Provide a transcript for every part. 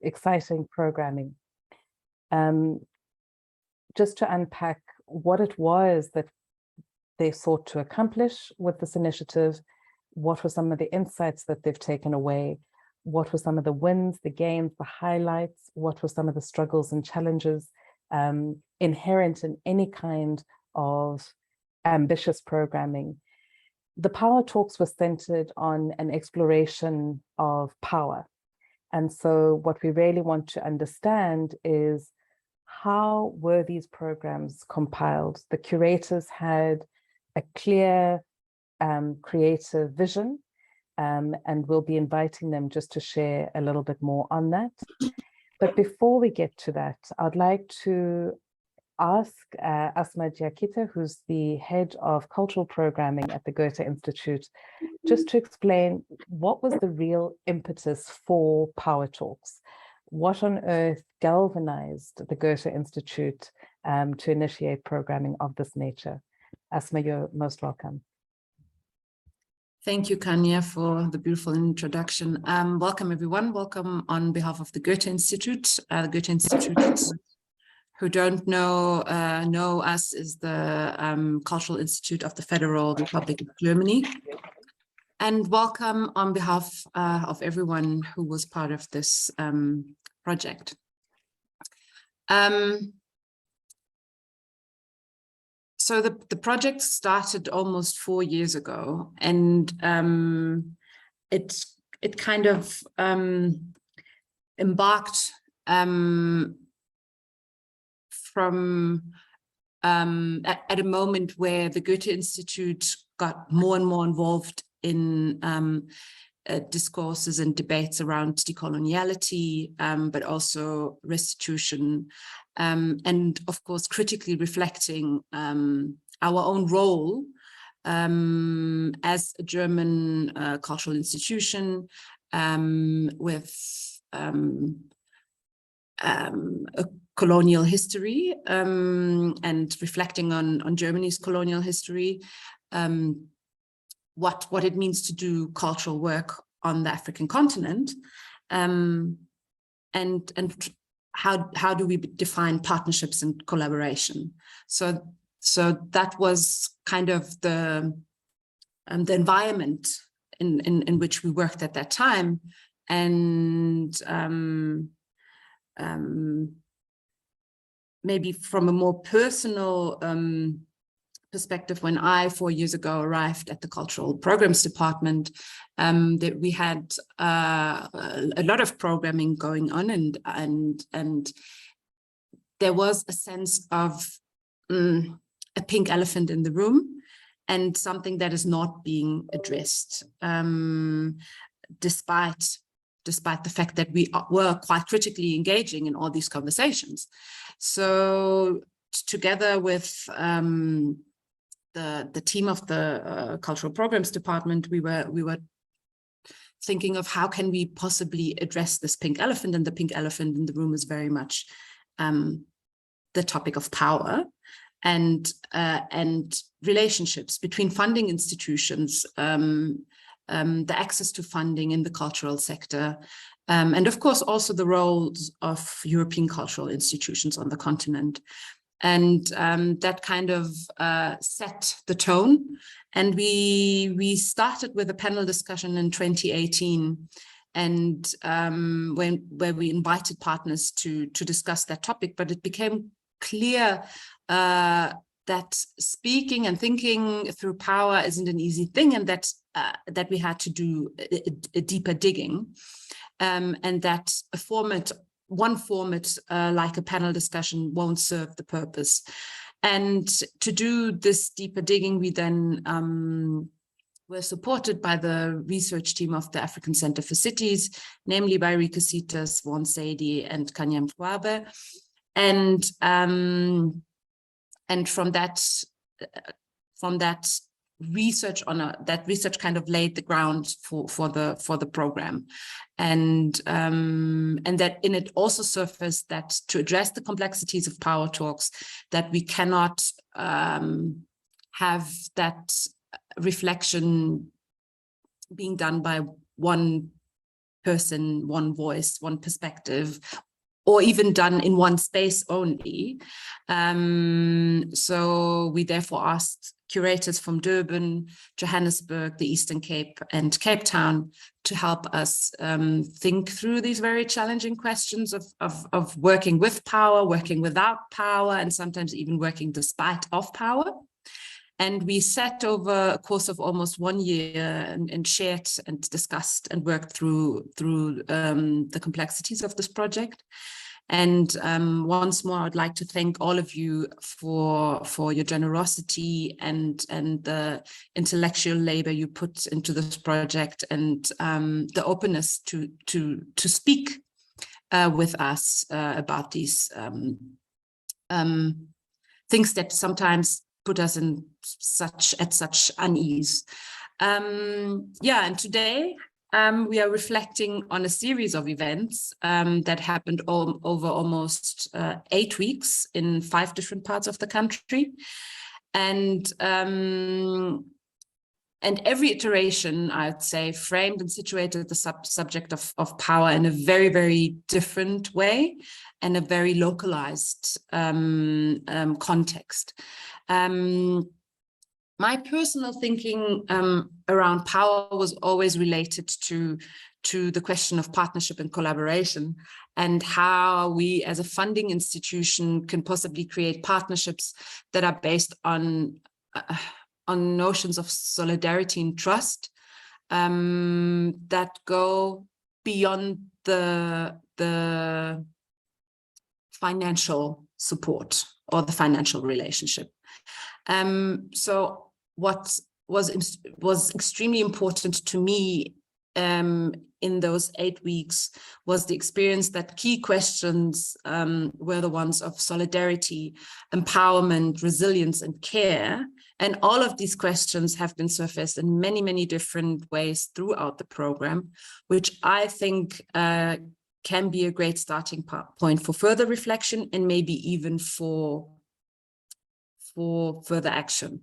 exciting programming. Just to unpack what it was that they sought to accomplish with this initiative, what were some of the insights that they've taken away, what were some of the wins, the gains, the highlights, what were some of the struggles and challenges inherent in any kind of ambitious programming. The power talks were centered on an exploration of power. And so what we really want to understand is, how were these programs compiled? The curators had a clear creative vision, and we'll be inviting them just to share a little bit more on that. But before we get to that, I'd like to ask Asma Diakite, who's the head of cultural programming at the Goethe Institute, just to explain what was the real impetus for Power Talks. What on earth galvanized the Goethe Institute to initiate programming of this nature? Asma, you're most welcome. Thank you, Kanya, for the beautiful introduction. Welcome, everyone. Welcome on behalf of the Goethe Institute. The Goethe Institute, who don't know us, is the Cultural Institute of the Federal Republic of Germany. And welcome on behalf of everyone who was part of this project. So the project started almost 4 years ago, and it kind of embarked from at a moment where the Goethe Institute got more and more involved in discourses and debates around decoloniality, but also restitution, and of course critically reflecting our own role as a German cultural institution with a colonial history, and reflecting on Germany's colonial history, what it means to do cultural work on the African continent, and how do we define partnerships and collaboration. So that was kind of the environment in which we worked at that time. And maybe from a more personal perspective, when I 4 years ago arrived at the Cultural Programs Department, that we had a lot of programming going on, and there was a sense of a pink elephant in the room, and something that is not being addressed, despite the fact that we were quite critically engaging in all these conversations. So together with the team of the Cultural Programs Department, we were thinking of how can we possibly address this pink elephant, and the pink elephant in the room is very much the topic of power and relationships between funding institutions, the access to funding in the cultural sector, and of course also the roles of European cultural institutions on the continent. And that kind of set the tone. And we started with a panel discussion in 2018, and where we invited partners to discuss that topic. But it became clear that speaking and thinking through power isn't an easy thing, and that we had to do a deeper digging, and that one format like a panel discussion won't serve the purpose. And to do this deeper digging, we then were supported by the research team of the African Center for Cities, namely by Rika Sitas, Vaughan Sadie, and Kanya Mkwabe. And from that research that research kind of laid the ground for the program, and that in it also surfaced that to address the complexities of power talks, that we cannot have that reflection being done by one person, one voice, one perspective, or even done in one space only. So we therefore asked curators from Durban, Johannesburg, the Eastern Cape, and Cape Town to help us think through these very challenging questions of working with power, working without power, and sometimes even working despite of power. And we sat over a course of almost 1 year and shared and discussed and worked through the complexities of this project. And once more, I'd like to thank all of you for your generosity and the intellectual labor you put into this project, and the openness to speak with us about these things that sometimes put us in such unease. And today we are reflecting on a series of events that happened over almost 8 weeks in 5 different parts of the country. And every iteration, I'd say, framed and situated the subject of power in a very, very different way and a very localized context. My personal thinking around power was always related to the question of partnership and collaboration, and how we as a funding institution can possibly create partnerships that are based on notions of solidarity and trust that go beyond the financial support or the financial relationship. So what was extremely important to me in those 8 weeks was the experience that key questions were the ones of solidarity, empowerment, resilience, and care. And all of these questions have been surfaced in many, many different ways throughout the program, which I think can be a great starting point for further reflection and maybe even for further action.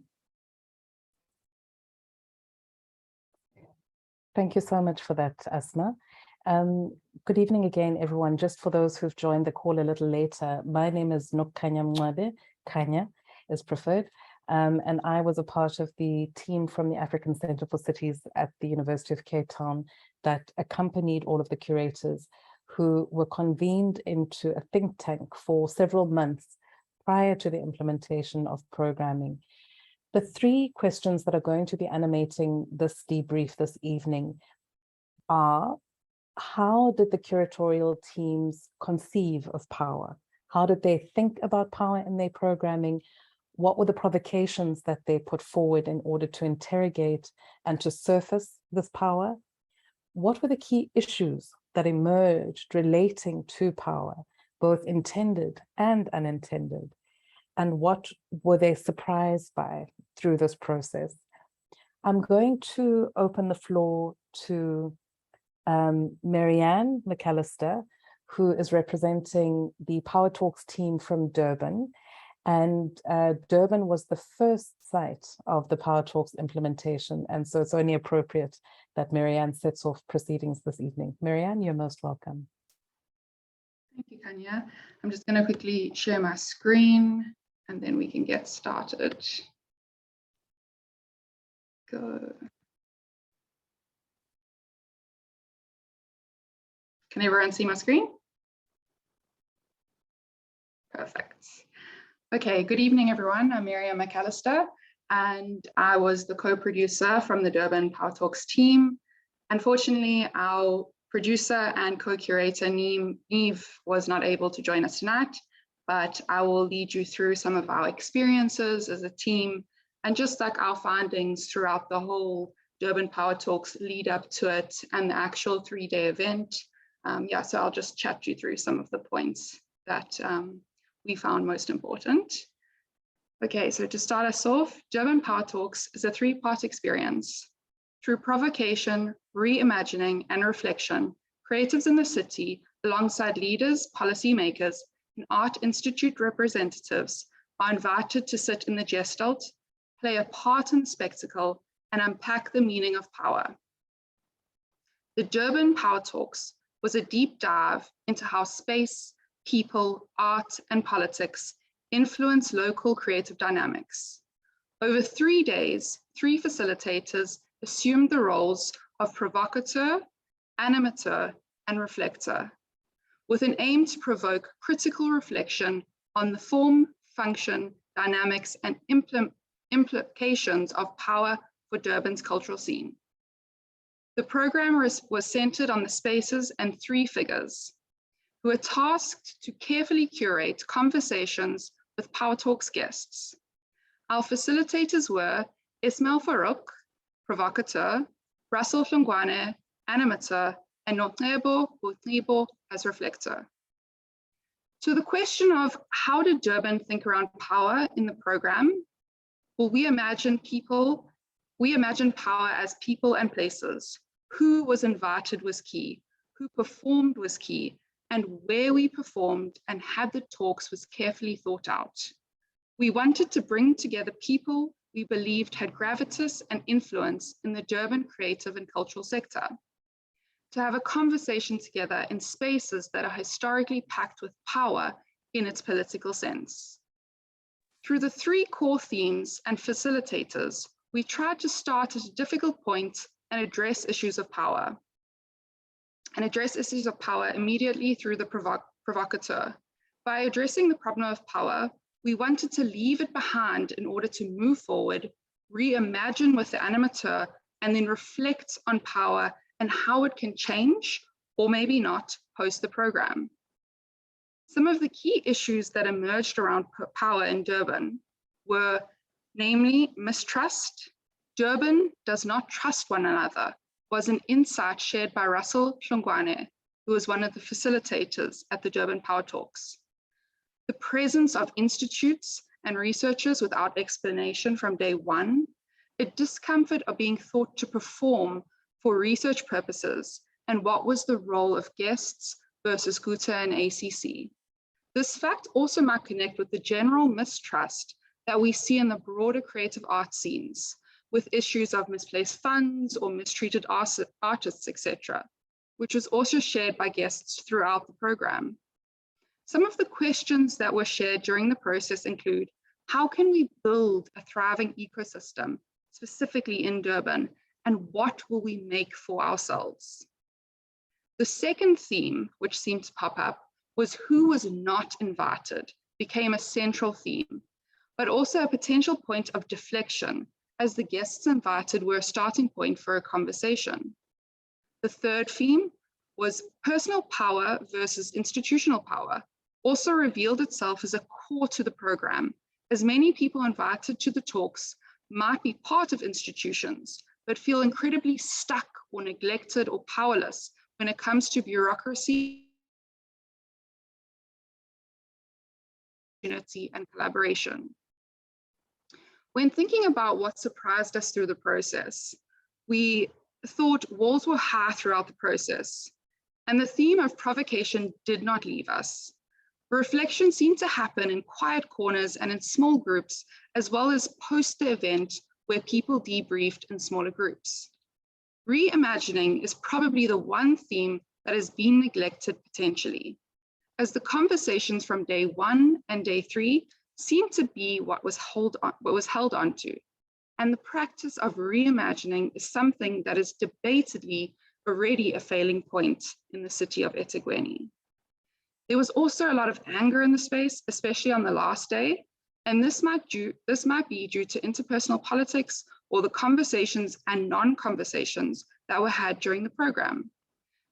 Thank you so much for that, Asma. Good evening again, everyone. Just for those who've joined the call a little later, my name is Gqeberha, Kanya is preferred, and I was a part of the team from the African Centre for Cities at the University of Cape Town that accompanied all of the curators who were convened into a think tank for several months prior to the implementation of programming. The 3 questions that are going to be animating this debrief this evening are: how did the curatorial teams conceive of power? How did they think about power in their programming? What were the provocations that they put forward in order to interrogate and to surface this power? What were the key issues that emerged relating to power, both intended and unintended? And what were they surprised by through this process? I'm going to open the floor to Marianne McAllister, who is representing the Power Talks team from Durban. And Durban was the first site of the Power Talks implementation. And so it's only appropriate that Marianne sets off proceedings this evening. Marianne, you're most welcome. Thank you, Kanya. I'm just going to quickly share my screen and then we can get started. Go. Can everyone see my screen? Perfect. Okay, good evening, everyone. I'm Miriam McAllister, and I was the co-producer from the Durban Power Talks team. Unfortunately, our producer and co-curator, Neve, was not able to join us tonight, but I will lead you through some of our experiences as a team and just like our findings throughout the whole Durban Power Talks lead up to it and the actual 3-day event. So I'll just chat you through some of the points that we found most important. Okay, so to start us off, Durban Power Talks is a 3-part experience. Through provocation, reimagining, and reflection, creatives in the city, alongside leaders, policymakers, and Art Institute representatives are invited to sit in the gestalt, play a part in the spectacle, and unpack the meaning of power. the Durban Power Talks was a deep dive into how space, people, art, and politics influence local creative dynamics. Over 3 days, 3 facilitators assumed the roles of provocateur, animateur, and reflector, with an aim to provoke critical reflection on the form, function, dynamics, and implications of power for Durban's cultural scene. The program was centered on the spaces and 3 figures who were tasked to carefully curate conversations with Power Talks guests. Our facilitators were Ismail Farouk, provocateur, Russell Hlongwane, animateur, and Gqeberha as reflector. To the question of how did Durban think around power in the program? Well, we imagined power as people and places. Who was invited was key, who performed was key, and where we performed and had the talks was carefully thought out. We wanted to bring together people we believed had gravitas and influence in the Durban creative and cultural sector, to have a conversation together in spaces that are historically packed with power in its political sense. Through the 3 core themes and facilitators, we tried to start at a difficult point and address issues of power. Immediately through the provocateur. By addressing the problem of power, we wanted to leave it behind in order to move forward, reimagine with the animateur, and then reflect on power and how it can change, or maybe not, post the program. Some of the key issues that emerged around power in Durban were namely mistrust. Durban does not trust one another, was an insight shared by Russell Hlongwane, who was one of the facilitators at the Durban Power Talks. The presence of institutes and researchers without explanation from day one, a discomfort of being thought to perform for research purposes, and what was the role of guests versus Goethe and ACC. This fact also might connect with the general mistrust that we see in the broader creative art scenes, with issues of misplaced funds or mistreated artists, etc., which was also shared by guests throughout the program. Some of the questions that were shared during the process include, how can we build a thriving ecosystem, specifically in Durban, and what will we make for ourselves? The second theme, which seemed to pop up, was who was not invited, became a central theme, but also a potential point of deflection, as the guests invited were a starting point for a conversation. The third theme was personal power versus institutional power, also revealed itself as a core to the program, as many people invited to the talks might be part of institutions, but feel incredibly stuck or neglected or powerless when it comes to bureaucracy, unity, and collaboration. When thinking about what surprised us through the process, we thought walls were high throughout the process, and the theme of provocation did not leave us. Reflection seemed to happen in quiet corners and in small groups, as well as post the event where people debriefed in smaller groups. Reimagining is probably the one theme that has been neglected potentially, as the conversations from day 1 and day 3 seem to be what was held on to. And the practice of reimagining is something that is debatedly already a failing point in the city of eThekwini. There was also a lot of anger in the space, especially on the last day, and this might be due to interpersonal politics or the conversations and non-conversations that were had during the program.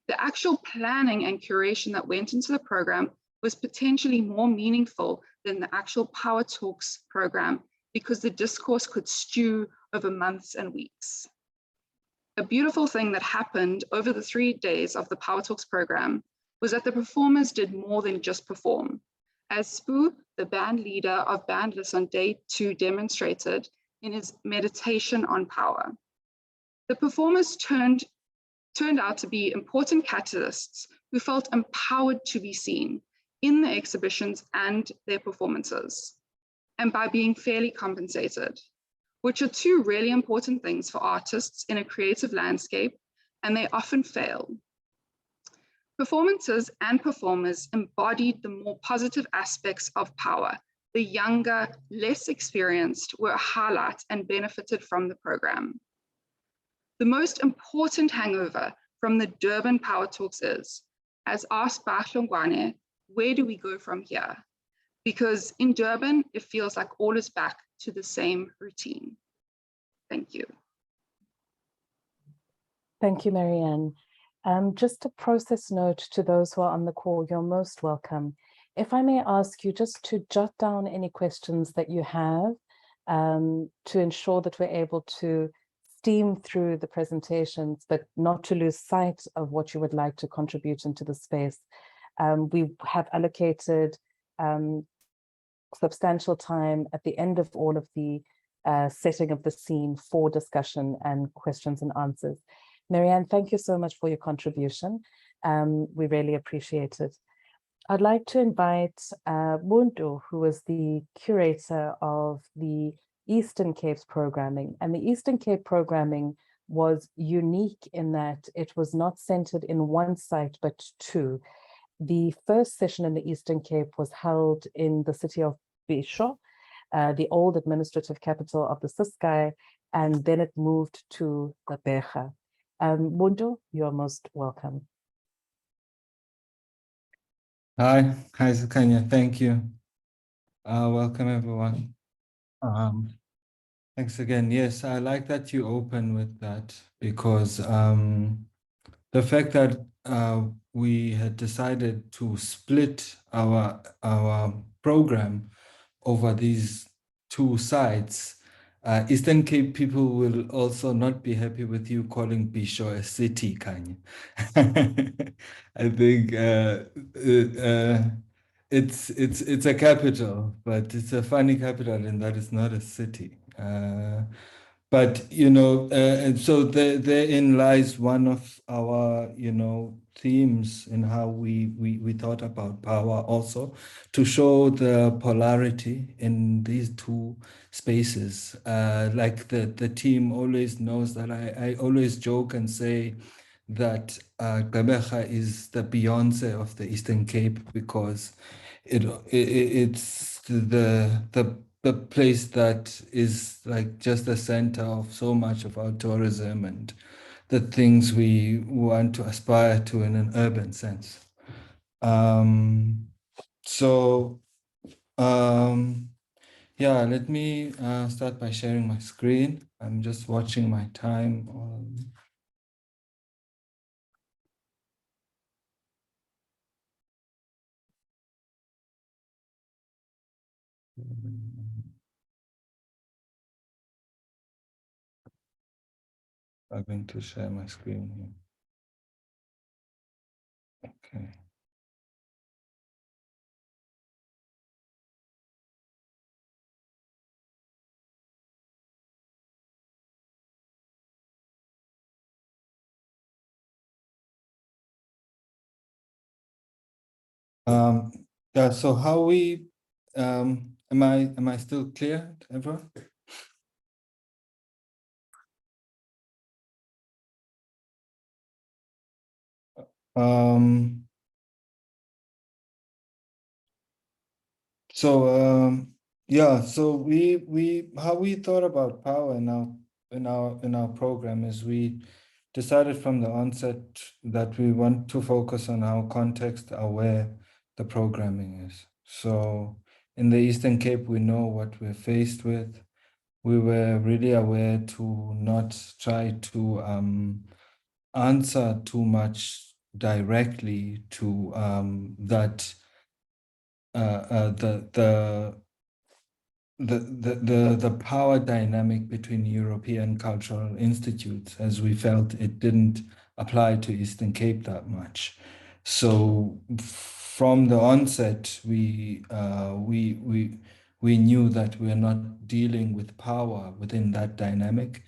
The actual planning and curation that went into the program was potentially more meaningful than the actual Power Talks program, because the discourse could stew over months and weeks. A beautiful thing that happened over the 3 days of the Power Talks program was that the performers did more than just perform. As Spoo, the band leader of Bandless on day 2, demonstrated in his meditation on power. The performers turned out to be important catalysts who felt empowered to be seen in the exhibitions and their performances, and by being fairly compensated, which are 2 really important things for artists in a creative landscape and they often fail. Performances and performers embodied the more positive aspects of power. The younger, less experienced were a highlight and benefited from the program. The most important hangover from the Durban Power Talks is, as asked by Hlongwane, where do we go from here? Because in Durban, it feels like all is back to the same routine. Thank you. Thank you, Marianne. Just a process note to those who are on the call, you're most welcome. If I may ask you just to jot down any questions that you have to ensure that we're able to steam through the presentations, but not to lose sight of what you would like to contribute into the space. We have allocated substantial time at the end of all of the setting of the scene for discussion and questions and answers. Marianne, thank you so much for your contribution. We really appreciate it. I'd like to invite Muntu, who is the curator of the Eastern Cape's programming. And the Eastern Cape programming was unique in that it was not centered in one site, but two. The first session in the Eastern Cape was held in the city of Bisho, the old administrative capital of the Ciskei, and then it moved to Gqeberha. Muntu, you're most welcome. Hi, Zakanya. Thank you. Welcome, everyone. Thanks again. Yes, I like that you open with that because the fact that we had decided to split our program over these two sites, Eastern Cape people will also not be happy with you calling Bisho a city, Kanye. I think it's a capital, but it's a funny capital in that it's not a city. But you know, and so therein lies one of our themes in how we thought about power, also to show the polarity in these two spaces. Like the team always knows that I always joke and say that Gqeberha is the Beyonce of the Eastern Cape because it's the place that is like just the center of so much of our tourism and the things we want to aspire to in an urban sense. Yeah, let me start by sharing my screen. I'm just watching my time on. I'm going to share my screen here. Okay. Yeah, so how we am I still clear, everyone? Yeah, so we how we thought about power in our program is we decided from the onset that we want to focus on how context aware the programming is. So in the Eastern Cape, we know what we're faced with. We were really aware to not try to answer too much directly to that the power dynamic between European cultural institutes, as we felt it didn't apply to Eastern Cape that much. So from the onset, we knew that we're not dealing with power within that dynamic.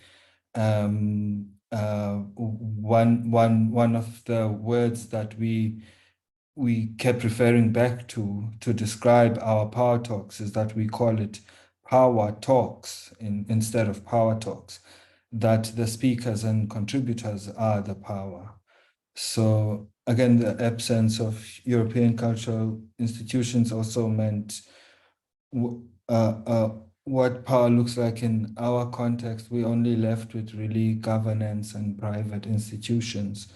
One of the words that we kept referring back to describe our power talks is that we call it power talks instead of power talks. that the speakers and contributors are the power. So again, the absence of European cultural institutions also meant what power looks like in our context. We only left with really governance and private institutions.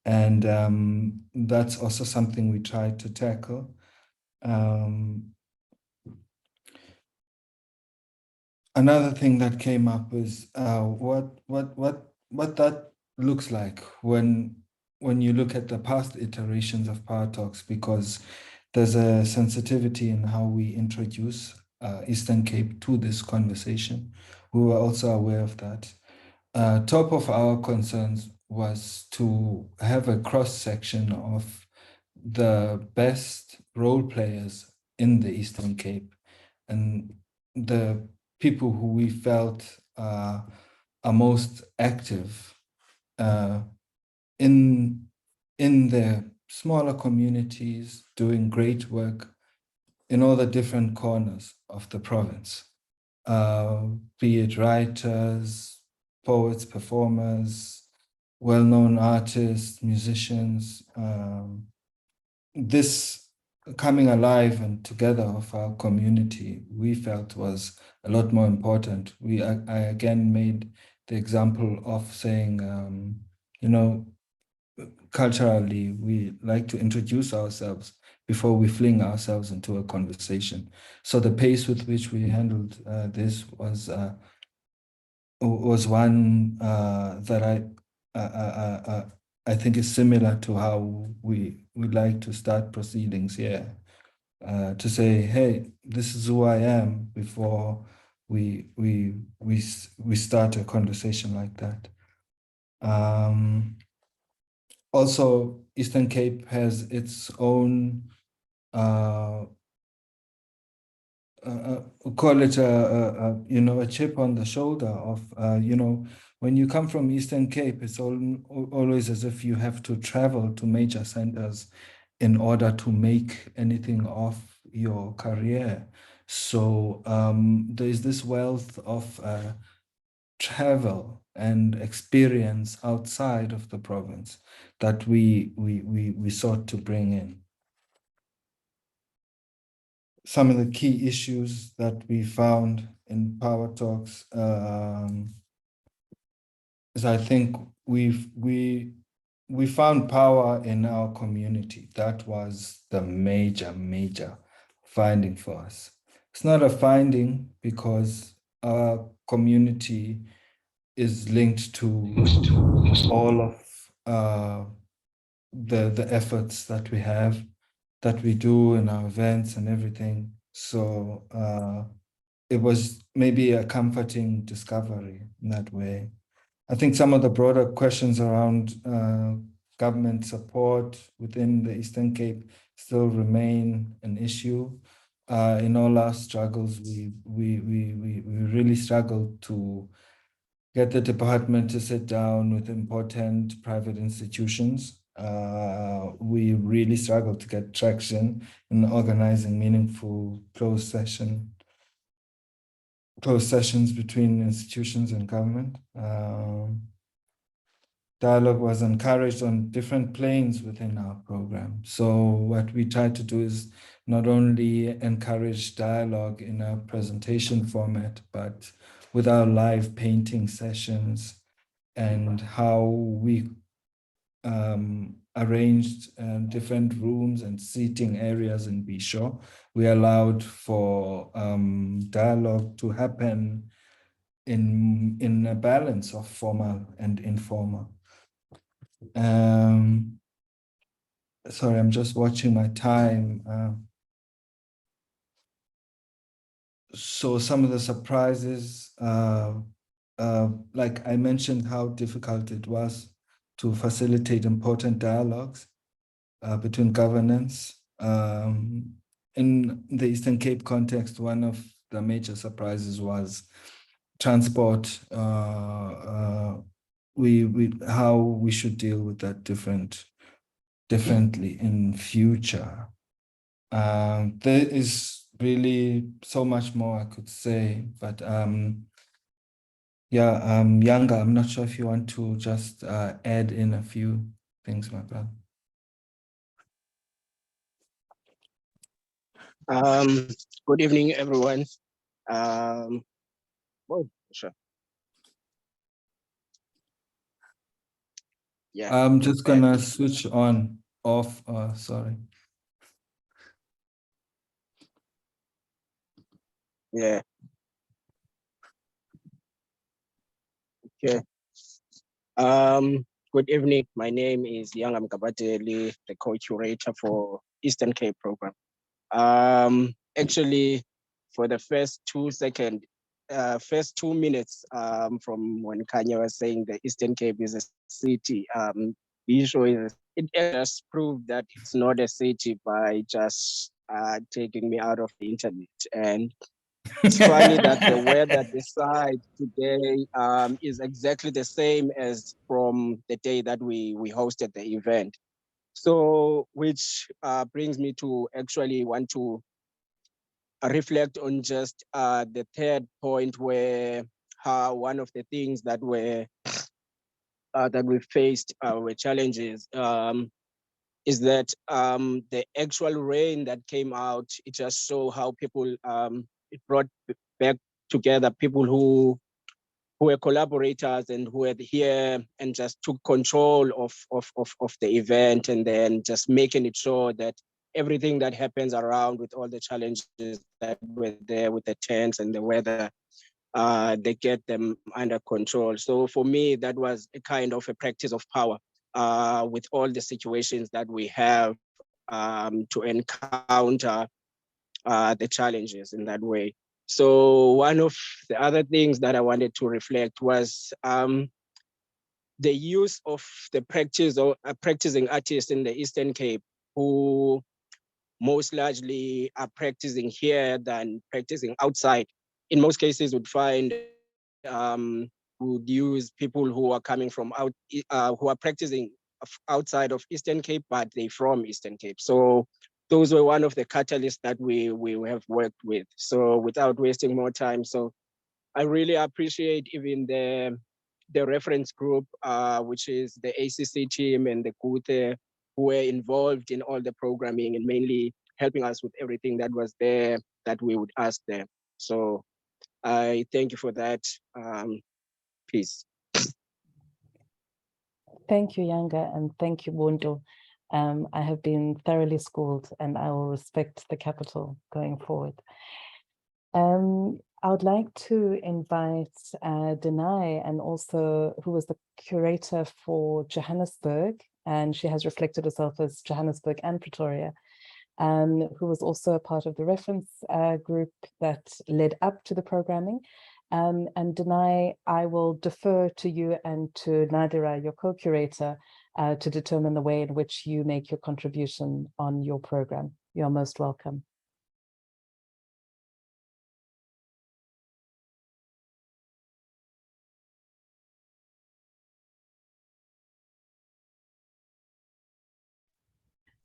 And that's also something we tried to tackle. Another thing that came up is what that looks like when you look at the past iterations of Power Talks, because there's a sensitivity in how we introduce Eastern Cape to this conversation. We were also aware of that. Top of our concerns was to have a cross-section of the best role players in the Eastern Cape and the people who we felt are most active in their smaller communities, doing great work in all the different corners of the province, be it writers, poets, performers, well-known artists, musicians. This coming alive and together of our community, we felt was a lot more important. I again made the example of saying, you know, culturally, we like to introduce ourselves before we fling ourselves into a conversation. So the pace with which we handled this was one that I think is similar to how we like to start proceedings here. To say, hey, this is who I am, before we start a conversation like that. Also, Eastern Cape has its own call it a chip on the shoulder of when you come from Eastern Cape, it's always as if you have to travel to major centers in order to make anything of your career. So there is this wealth of travel and experience outside of the province that we sought to bring in. Some of the key issues that we found in Power Talks is, I think we found power in our community. That was the major finding for us. It's not a finding because our community is linked to all of the efforts that we have, that we do in our events and everything. So it was maybe a comforting discovery in that way. I think some of the broader questions around government support within the Eastern Cape still remain an issue. In all our struggles, we really struggled to get the department to sit down with important private institutions. We really struggled to get traction in organizing meaningful closed sessions between institutions and government. Dialogue was encouraged on different planes within our program. So what we tried to do is not only encourage dialogue in a presentation format, but with our live painting sessions and how we arranged different rooms and seating areas in Bisho. We allowed for dialogue to happen in a balance of formal and informal. Sorry, I'm just watching my time. So some of the surprises, like I mentioned, how difficult it was to facilitate important dialogues between governance. In the Eastern Cape context, one of the major surprises was transport. How we should deal with that differently in future. There is really so much more I could say, but Yeah, Younger, I'm not sure if you want to just add in a few things, my brother. Good evening, everyone. Oh, sure. Yeah. I'm just gonna switch on, off, sorry. Yeah. Okay. Good evening. My name is Gqeberha, the co-curator for Eastern Cape program. Actually, for the first 2 minutes from when Kanye was saying the Eastern Cape is a city, Bisho it just proved that it's not a city by just taking me out of the internet. And it's funny that the weather this side today is exactly the same as from the day that we hosted the event. So, which brings me to actually want to reflect on just the third point, where one of the things that we faced were challenges. Is that the actual rain that came out, it just showed how people, it brought back together people who were collaborators and who were here and just took control of the event, and then just making it sure that everything that happens around with all the challenges that were there with the tents and the weather, they get them under control. So for me, that was a kind of a practice of power with all the situations that we have to encounter the challenges in that way. So one of the other things that I wanted to reflect was the use of the practice or practicing artists in the Eastern Cape who most largely are practicing here than practicing outside. In most cases, would use people who are coming from out, who are practicing outside of Eastern Cape, but they from Eastern Cape. So those were one of the catalysts that we have worked with. So without wasting more time, so I really appreciate even the reference group, which is the ACC team and the Goethe, who were involved in all the programming and mainly helping us with everything that was there that we would ask them. So I thank you for that. Peace. Thank you, Yanga, and thank you, Bondo. I have been thoroughly schooled and I will respect the capital going forward. I would like to invite Denai, and also who was the curator for Johannesburg, and she has reflected herself as Johannesburg and Pretoria, who was also a part of the reference group that led up to the programming. And Denai, I will defer to you and to Nadira, your co-curator, to determine the way in which you make your contribution on your program. You're most welcome.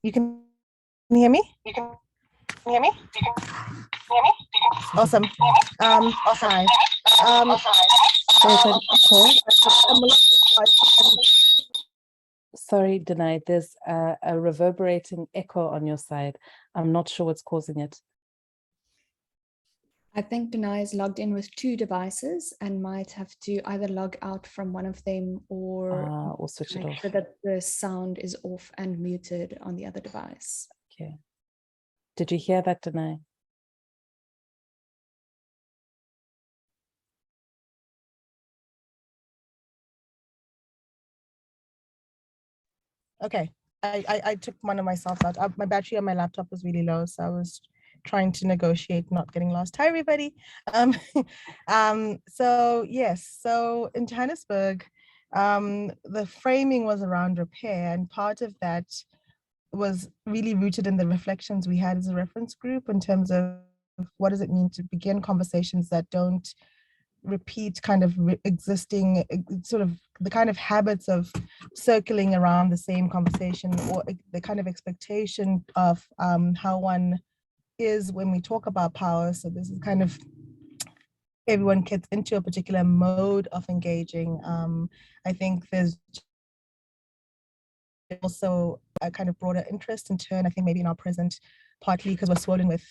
You can hear me? You can hear me? Awesome. Hi. Sorry, Denai, there's a reverberating echo on your side. I'm not sure what's causing it. I think Denai is logged in with 2 devices and might have to either log out from one of them or switch it make off. sure that the sound is off and muted on the other device. Okay. Did you hear that, Denai? Okay. I took one of myself out. My battery on my laptop was really low, so I was trying to negotiate not getting lost. Hi, everybody. So yes, so in Johannesburg, the framing was around repair, and part of that was really rooted in the reflections we had as a reference group in terms of what does it mean to begin conversations that don't repeat kind of existing sort of the kind of habits of circling around the same conversation, or the kind of expectation of how one is when we talk about power. So this is kind of everyone gets into a particular mode of engaging. I think there's also a kind of broader interest in turn, I think maybe in our present, partly because we're swollen with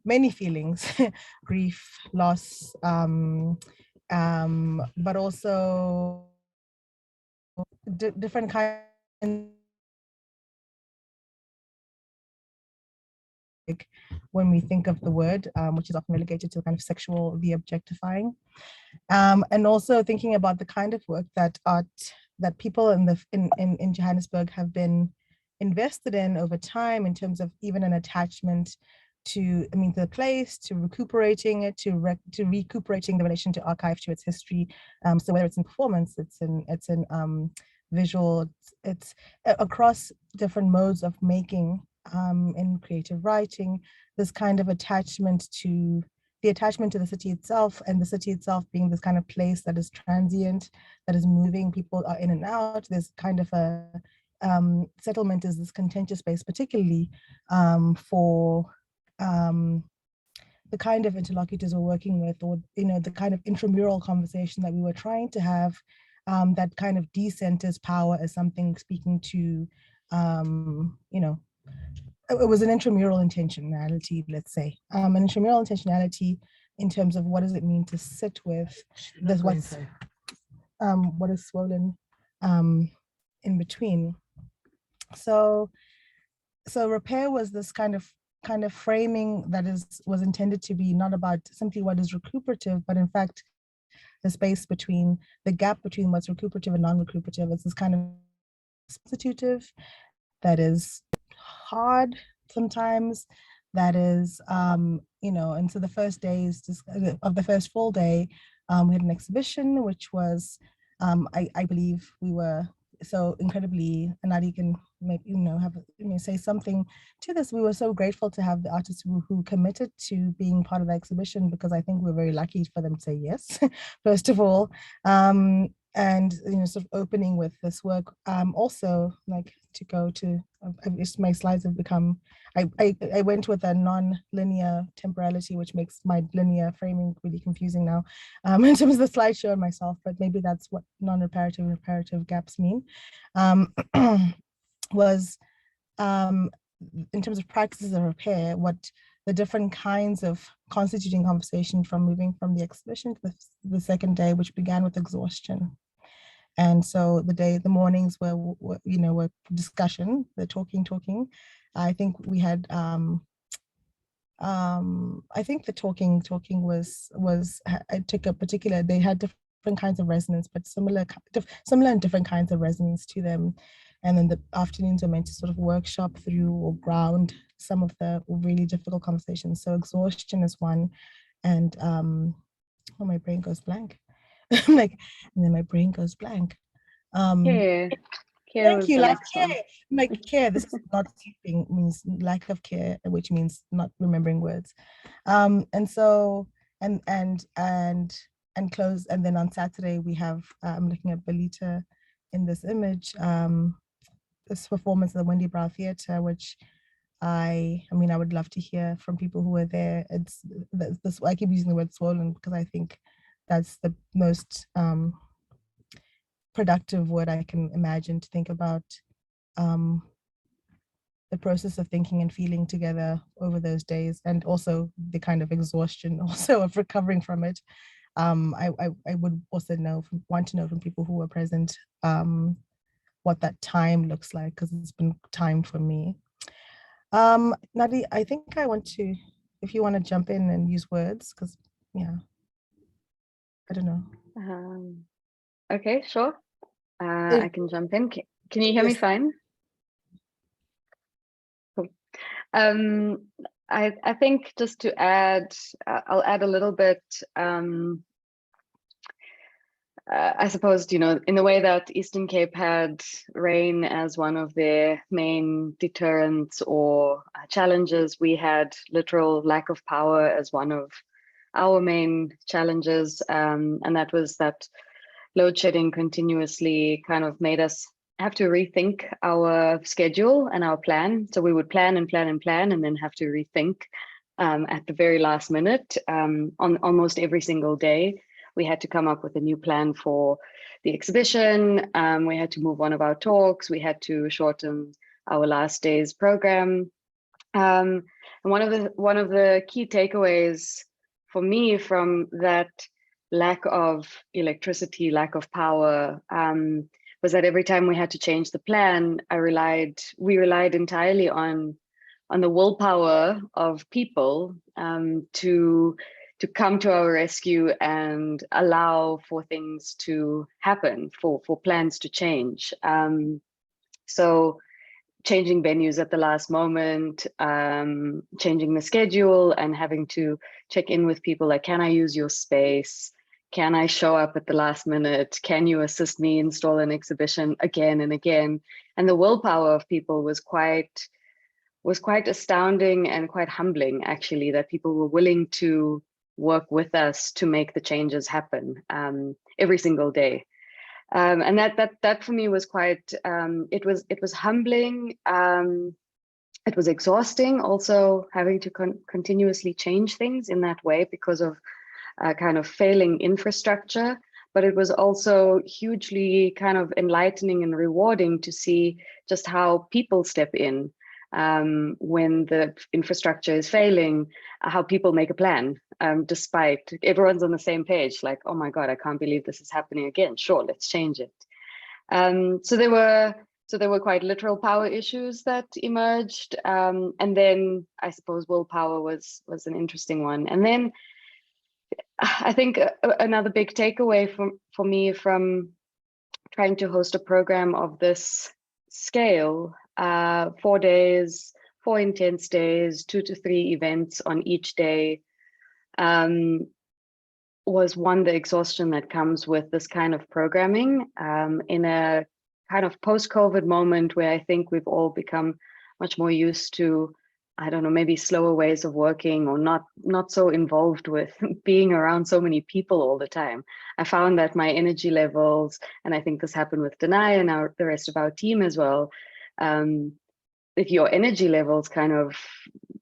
many feelings, grief, loss, but also different kinds. When we think of the word, which is often relegated to kind of sexual, the objectifying, and also thinking about the kind of work that people in Johannesburg have been invested in over time, in terms of even an attachment to, the place, to recuperating it, to recuperating the relation to archive, to its history. So whether it's in performance, it's in visual, it's across different modes of making, in creative writing, this kind of attachment to the city itself, and the city itself being this kind of place that is transient, that is moving, people are in and out. There's kind of a settlement is this contentious space, particularly for the kind of interlocutors we're working with, or the kind of intramural conversation that we were trying to have, that kind of decenters power as something speaking to, it was an intramural intentionality, let's say, an intramural intentionality in terms of what does it mean to sit with this, what is swollen in between. So repair was this kind of framing that was intended to be not about simply what is recuperative, but in fact the space between, the gap between what's recuperative and non-recuperative. It's this kind of substitutive, that is hard sometimes, that is and so the first days of the first full day, we had an exhibition, which was I believe we were so incredibly, and Nadi can say something to this. We were so grateful to have the artists who committed to being part of the exhibition, because I think we're very lucky for them to say yes, first of all, and sort of opening with this work. Also, like, to go to, my slides have become, I went with a non-linear temporality, which makes my linear framing really confusing now, in terms of the slideshow and myself, but maybe that's what non-reparative and reparative gaps mean. Was in terms of practices of repair, what the different kinds of constituting conversation, from moving from the exhibition to the second day, which began with exhaustion. And so the mornings were discussion, the talking. I think we had, I think the talking was I took a particular, they had different kinds of resonance, but similar and different kinds of resonance to them. And then the afternoons were meant to sort of workshop through or ground some of the really difficult conversations. So exhaustion is one, and my brain goes blank. And then my brain goes blank. Care thank you, like care. Like care. This is not sleeping, means lack of care, which means not remembering words. And so and close. And then on Saturday we have, I'm looking at Belita in this image, this performance at the Wendy Brow Theatre, which I would love to hear from people who were there. It's this, I keep using the word swollen because I think that's the most productive word I can imagine to think about the process of thinking and feeling together over those days, and also the kind of exhaustion also of recovering from it. I would also want to know from people who were present what that time looks like, because it's been time for me. Nadi, I think I want to, if you want to jump in and use words, because I don't know. Okay, sure. I can jump in. Can you hear me fine? Cool. I think just to add, I'll add a little bit. I suppose, in the way that Eastern Cape had rain as one of their main deterrents or challenges, we had literal lack of power as one of our main challenges. And that was that load shedding continuously kind of made us have to rethink our schedule and our plan. So we would plan and plan and plan, and then have to rethink at the very last minute. On almost every single day, we had to come up with a new plan for the exhibition. We had to move one of our talks. We had to shorten our last day's program. And one of the key takeaways for me from that lack of electricity, lack of power, was that every time we had to change the plan, we relied entirely on the willpower of people to come to our rescue and allow for things to happen, for plans to change. So changing venues at the last moment, changing the schedule, and having to check in with people like, can I use your space? Can I show up at the last minute? Can you assist me install an exhibition again and again? And the willpower of people was quite astounding and quite humbling, actually, that people were willing to work with us to make the changes happen every single day. And that for me was quite, it was humbling. It was exhausting also, having to continuously change things in that way because of kind of failing infrastructure. But it was also hugely kind of enlightening and rewarding to see just how people step in when the infrastructure is failing, how people make a plan, despite everyone's on the same page, like, oh my God, I can't believe this is happening again. Sure, let's change it. So there were quite literal power issues that emerged. And then I suppose willpower was an interesting one. And then I think another big takeaway for me from trying to host a program of this scale, 4 days, 4 intense days, 2 to 3 events on each day, was one, the exhaustion that comes with this kind of programming in a kind of post-COVID moment where I think we've all become much more used to, I don't know, maybe slower ways of working, or not so involved with being around so many people all the time. I found that my energy levels, and I think this happened with Danai and the rest of our team as well, if your energy levels kind of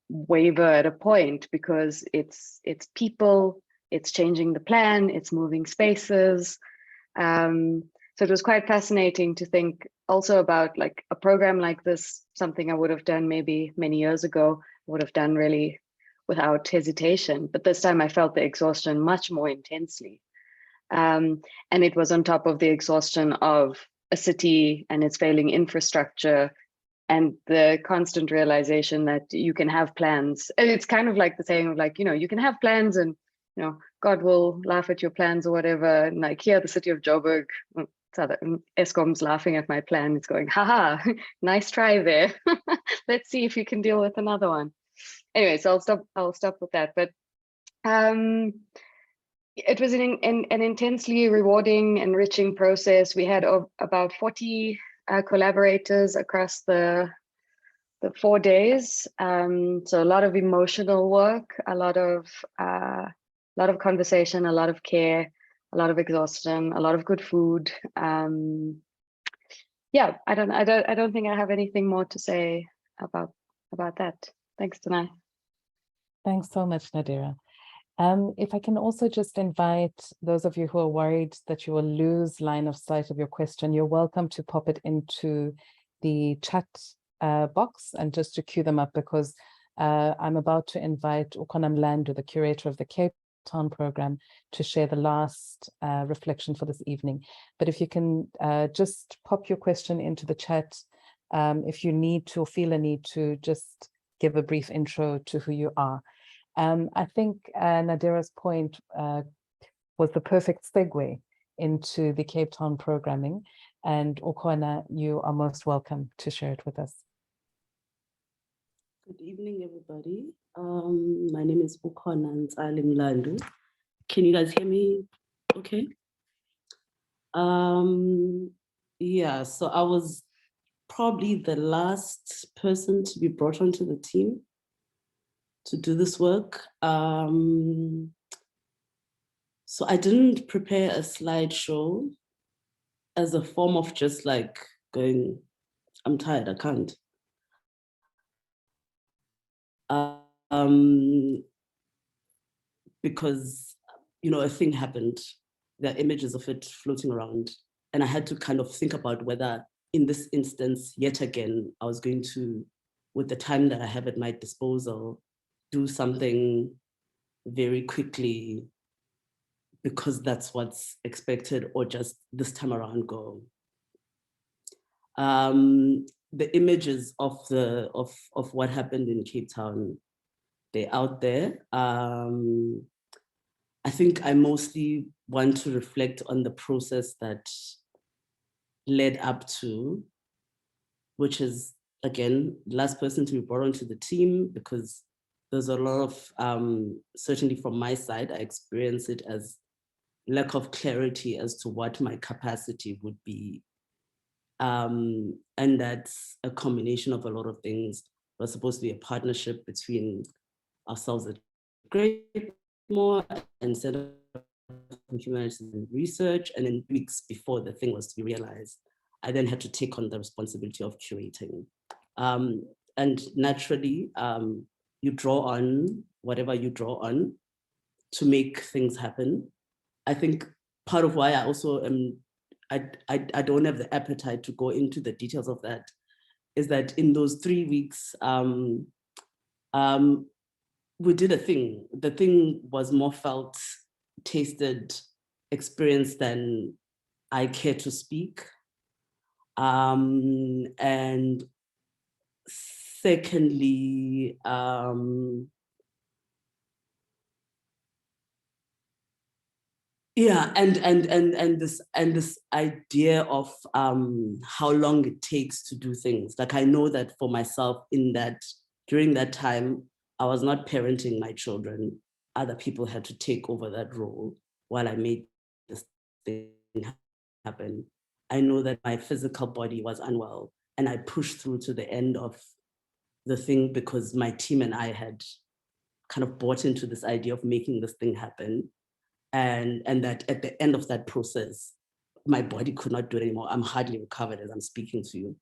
waver at a point because it's people, it's changing the plan, it's moving spaces. So it was quite fascinating to think also about like a program like this, something I would have done maybe many years ago, would have done really without hesitation. But this time I felt the exhaustion much more intensely. And it was on top of the exhaustion of a city and its failing infrastructure and the constant realization that you can have plans. And it's kind of like the saying of like, you can have plans and, God will laugh at your plans or whatever. And like here, the city of Joburg, Eskom's laughing at my plan. It's going, haha, nice try there. Let's see if you can deal with another one. Anyway, so I'll stop with that. But it was an intensely rewarding, enriching process. We had about 40 collaborators across the 4 days. So a lot of emotional work, a lot of conversation, a lot of care, a lot of exhaustion, a lot of good food. Yeah, I don't think I have anything more to say about that. Thanks, Danai. Thanks so much, Nadira. If I can also just invite those of you who are worried that you will lose line of sight of your question, you're welcome to pop it into the chat box and just to queue them up, because I'm about to invite Ukona Mlandu, the curator of the Cape Town program, to share the last reflection for this evening. But if you can just pop your question into the chat, if you need to or feel a need to, just give a brief intro to who you are. I think Nadira's point was the perfect segue into the Cape Town programming, and Ukona, you are most welcome to share it with us. Good evening, everybody. My name is Ukona Mlandu. Can you guys hear me okay? Yeah, so I was probably the last person to be brought onto the team to do this work. So I didn't prepare a slideshow as a form of just like going, I'm tired, I can't. because, you know, a thing happened, there are images of it floating around. And I had to kind of think about whether in this instance, yet again, I was going to, with the time that I have at my disposal, do something very quickly because that's what's expected, or just this time around go. The images of what happened in Cape Town, they're out there. I think I mostly want to reflect on the process that led up to, which is, again, last person to be brought onto the team, because there's a lot of, certainly from my side, I experience it as lack of clarity as to what my capacity would be. And that's a combination of a lot of things. It was supposed to be a partnership between ourselves at Greatmore and Center for Humanities and Research. And then weeks before the thing was to be realized, I then had to take on the responsibility of curating. And naturally, you draw on whatever you draw on to make things happen. I think part of why I also am, I don't have the appetite to go into the details of that, is that in those 3 weeks, we did a thing. The thing was more felt, tasted, experienced than I care to speak. And secondly, yeah, and this idea of how long it takes to do things. Like, I know that for myself, during that time, I was not parenting my children. Other people had to take over that role while I made this thing happen. I know that my physical body was unwell, and I pushed through to the end of the thing because my team and I had kind of bought into this idea of making this thing happen. And that at the end of that process, my body could not do it anymore. I'm hardly recovered as I'm speaking to you.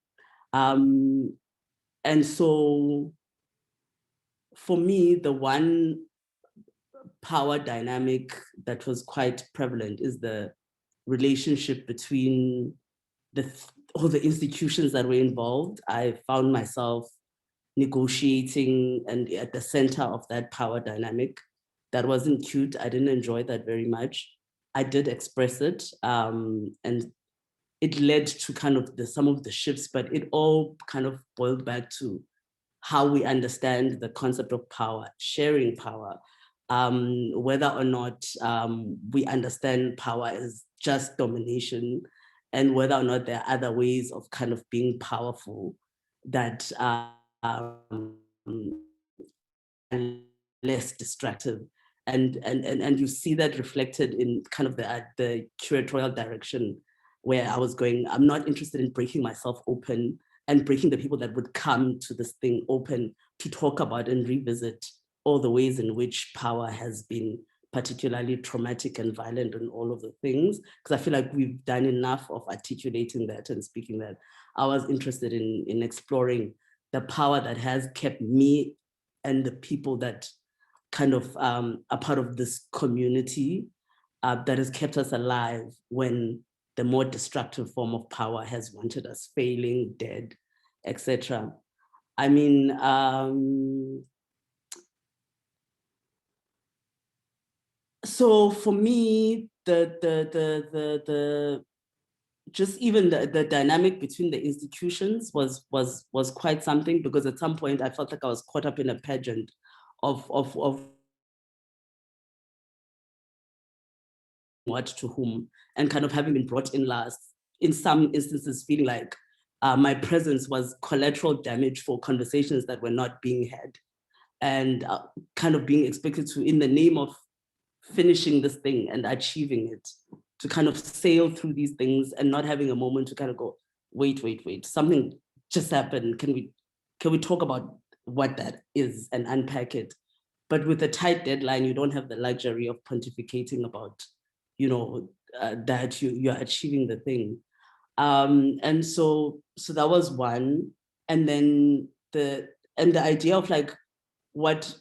And so for me, the one power dynamic that was quite prevalent is the relationship between all the institutions that were involved. I found myself negotiating and at the center of that power dynamic. That wasn't cute. I didn't enjoy that very much. I did express it, and it led to kind of some of the shifts, but it all kind of boiled back to how we understand the concept of power, sharing power, whether or not we understand power as just domination, and whether or not there are other ways of kind of being powerful that less destructive. And you see that reflected in kind of the curatorial direction where I was going. I'm not interested in breaking myself open and breaking the people that would come to this thing open to talk about and revisit all the ways in which power has been particularly traumatic and violent and all of the things, because I feel like we've done enough of articulating that and speaking that. I was interested in exploring the power that has kept me and the people that kind of are part of this community that has kept us alive when the more destructive form of power has wanted us failing, dead, etc. I mean, so for me, just even the dynamic between the institutions was quite something, because at some point I felt like I was caught up in a pageant of what to whom, and kind of having been brought in last, in some instances feeling like my presence was collateral damage for conversations that were not being had, and kind of being expected to, in the name of finishing this thing and achieving it, to kind of sail through these things and not having a moment to kind of go, wait, something just happened. Can we talk about what that is and unpack it? But with a tight deadline, you don't have the luxury of pontificating about, you know, that you're achieving the thing. And so that was one. And then the idea of like what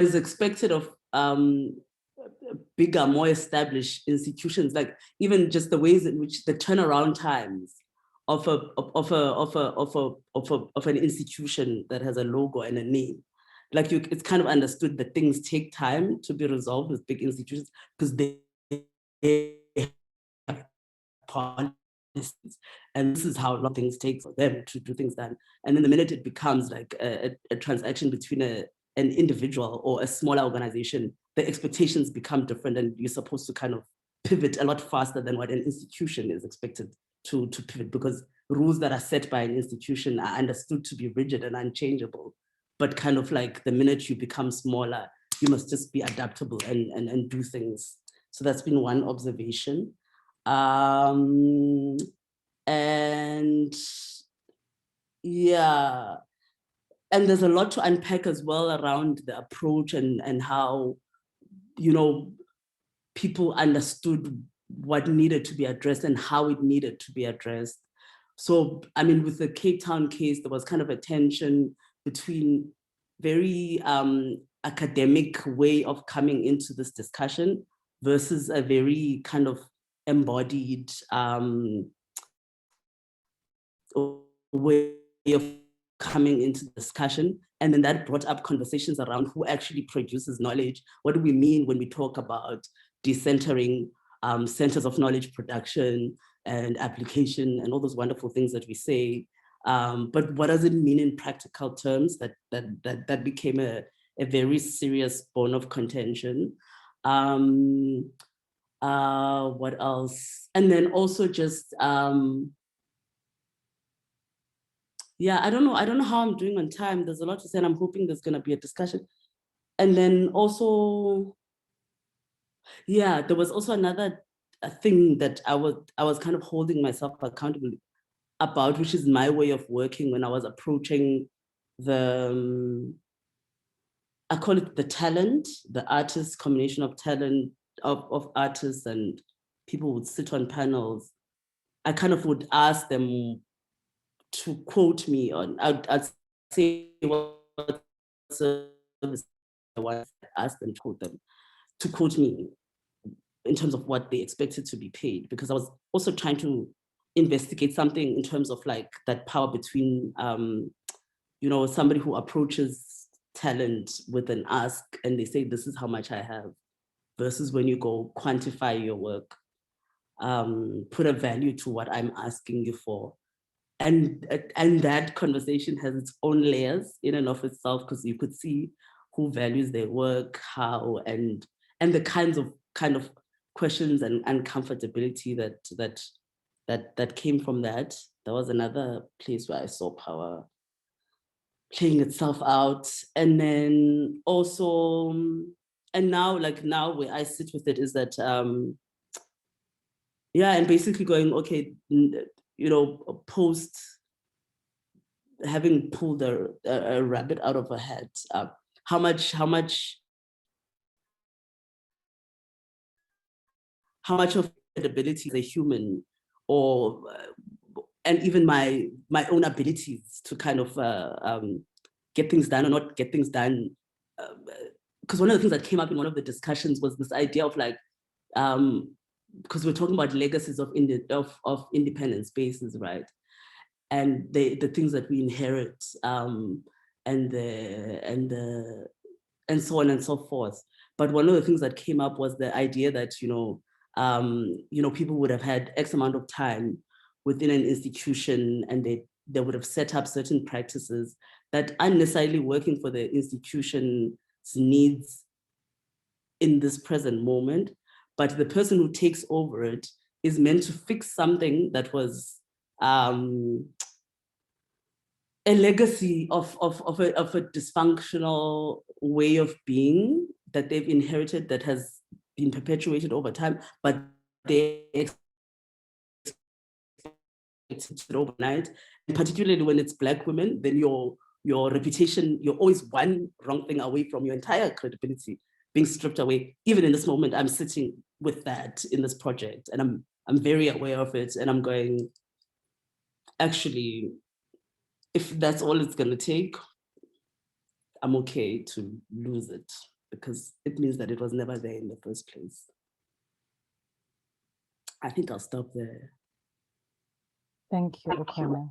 is expected of bigger, more established institutions, like even just the ways in which the turnaround times of an institution that has a logo and a name, like it's kind of understood that things take time to be resolved with big institutions because they have policies, and this is how long things take for them to do things done. And then the minute it becomes like a transaction between an individual or a smaller organization, the expectations become different, and you're supposed to kind of pivot a lot faster than what an institution is expected to pivot, because rules that are set by an institution are understood to be rigid and unchangeable. But kind of like the minute you become smaller, you must just be adaptable and do things. So that's been one observation. And yeah, and there's a lot to unpack as well around the approach and how, you know, people understood what needed to be addressed and how it needed to be addressed. So, I mean, with the Cape Town case, there was kind of a tension between very academic way of coming into this discussion versus a very kind of embodied way of coming into the discussion. And then that brought up conversations around who actually produces knowledge. What do we mean when we talk about decentering centers of knowledge production and application and all those wonderful things that we say? But what does it mean in practical terms? That became a very serious bone of contention. What else? And then also just, yeah, I don't know how I'm doing on time. There's a lot to say, and I'm hoping there's gonna be a discussion. And then also, yeah, there was also another thing that I was kind of holding myself accountable about, which is my way of working when I was approaching the, I call it the talent, the artist combination of talent of artists, and people would sit on panels. I kind of would ask them to quote me on, I'd say what service I want, ask them to quote me in terms of what they expected to be paid, because I was also trying to investigate something in terms of like that power between, you know, somebody who approaches talent with an ask and they say, this is how much I have, versus when you go quantify your work, put a value to what I'm asking you for. And that conversation has its own layers in and of itself, because you could see who values their work, how, and the kind of questions and uncomfortability that came from that. That was another place where I saw power playing itself out. And then also, and now where I sit with it is that, yeah, and basically going, okay, you know, post having pulled a rabbit out of a hat, how much of credibility as a human, or and even my own abilities to kind of get things done or not get things done, because one of the things that came up in one of the discussions was this idea of like, because we're talking about legacies of independent spaces, right? And the things that we inherit, and so on and so forth. But one of the things that came up was the idea that, you know, people would have had X amount of time within an institution, and they would have set up certain practices that aren't necessarily working for the institution's needs in this present moment. But the person who takes over it is meant to fix something that was a legacy of a dysfunctional way of being that they've inherited, that has been perpetuated over time, but they expect it overnight. And particularly when it's Black women, then your reputation, you're always one wrong thing away from your entire credibility being stripped away. Even in this moment, I'm sitting with that in this project, and I'm very aware of it, and I'm going, actually, if that's all it's going to take, I'm okay to lose it because it means that it was never there in the first place. I think I'll stop there. Thank you, Ukona.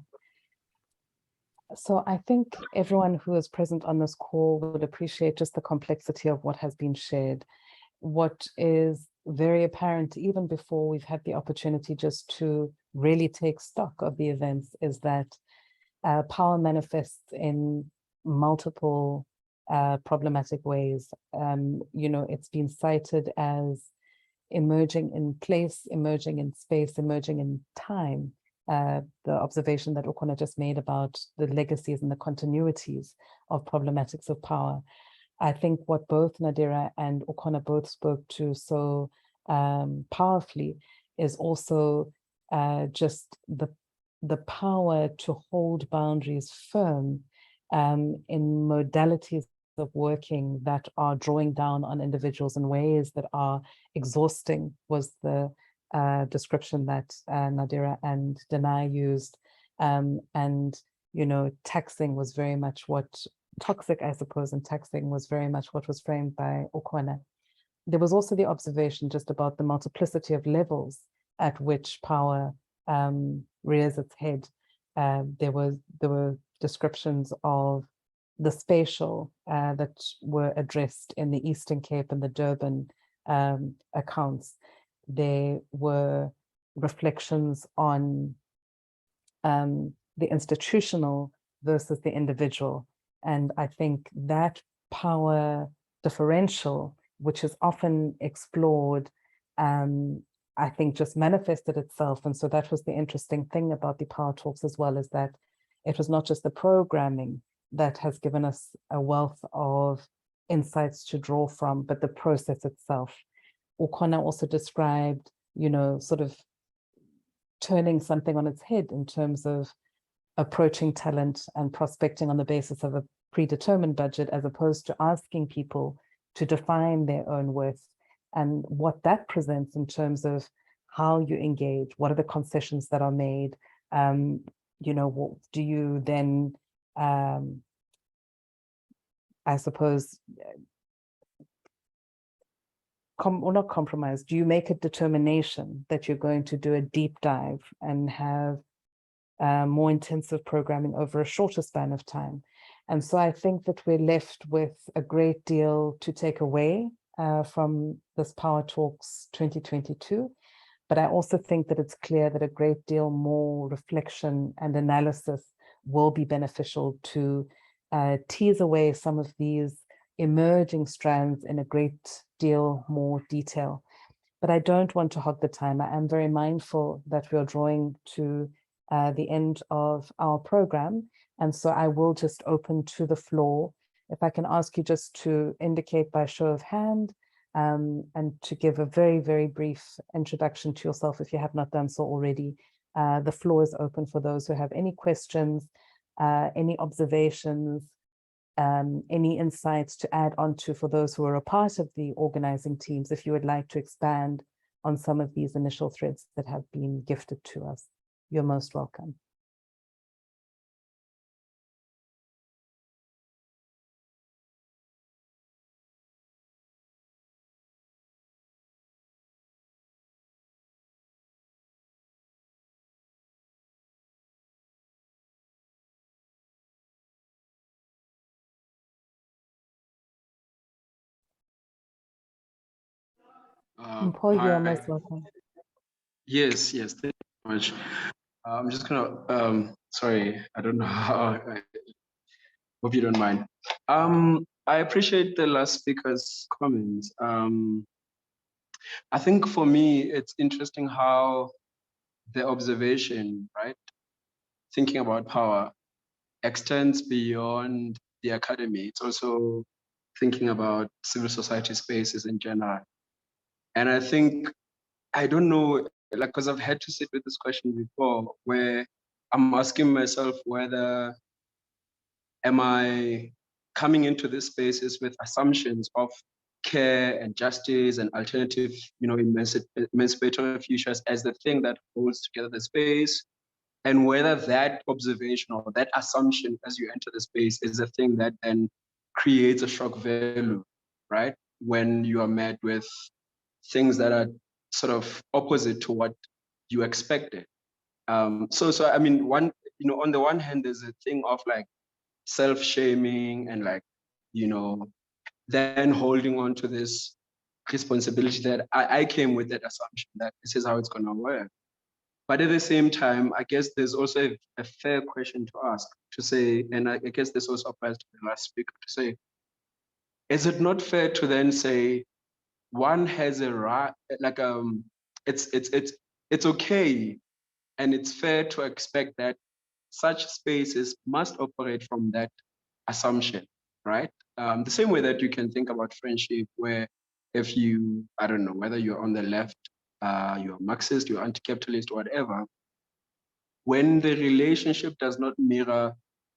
So I think everyone who is present on this call would appreciate just the complexity of what has been shared. What is very apparent, even before we've had the opportunity just to really take stock of the events, is that power manifests in multiple problematic ways. It's been cited as emerging in place, emerging in space, emerging in time. The observation that Ukona just made about the legacies and the continuities of problematics of power. I think what both Nadira and Ukona both spoke to so powerfully is also just the power to hold boundaries firm in modalities of working that are drawing down on individuals in ways that are exhausting, was the description that Nadira and Danai used. And, taxing was very much what, toxic, I suppose, and taxing was very much what was framed by Ukona. There was also the observation just about the multiplicity of levels at which power rears its head. There were descriptions of the spatial that were addressed in the Eastern Cape and the Durban accounts. There were reflections on the institutional versus the individual. And I think that power differential, which is often explored, I think just manifested itself. And so that was the interesting thing about the power talks as well, is that it was not just the programming that has given us a wealth of insights to draw from, but the process itself. Ukona also described, sort of turning something on its head in terms of approaching talent and prospecting on the basis of a predetermined budget, as opposed to asking people to define their own worth, and what that presents in terms of how you engage, what are the concessions that are made, what do you then, I suppose, not compromise, do you make a determination that you're going to do a deep dive and have more intensive programming over a shorter span of time? And so I think that we're left with a great deal to take away from this Power Talks 2022. But I also think that it's clear that a great deal more reflection and analysis will be beneficial to tease away some of these emerging strands in a great deal more detail. But I don't want to hog the time. I am very mindful that we are drawing to the end of our program. And so I will just open to the floor. If I can ask you just to indicate by show of hand and to give a very, very brief introduction to yourself if you have not done so already. The floor is open for those who have any questions, any observations, any insights to add on to for those who are a part of the organizing teams, if you would like to expand on some of these initial threads that have been gifted to us. You're most welcome. Paul, you are most welcome. Yes, thank you so much. I'm just gonna, sorry, I don't know how, I hope you don't mind. I appreciate the last speaker's comments. I think for me, it's interesting how the observation, right, thinking about power extends beyond the academy. It's also thinking about civil society spaces in general. And I think, I don't know, like, because I've had to sit with this question before, where I'm asking myself whether am I coming into these spaces with assumptions of care and justice and alternative, emancipatory futures as the thing that holds together the space, and whether that observation or that assumption as you enter the space is the thing that then creates a shock value, right? When you are met with things that are sort of opposite to what you expected. So I mean, on the one hand, there's a thing of like self-shaming and like, then holding on to this responsibility that I came with that assumption that this is how it's gonna work. But at the same time, I guess there's also a fair question to ask, to say, and I guess this also applies to the last speaker, to say, is it not fair to then say one has a right, like it's okay and it's fair to expect that such spaces must operate from that assumption, right? The same way that you can think about friendship, where if you, I don't know, whether you're on the left, you're Marxist, you're anti-capitalist, whatever, when the relationship does not mirror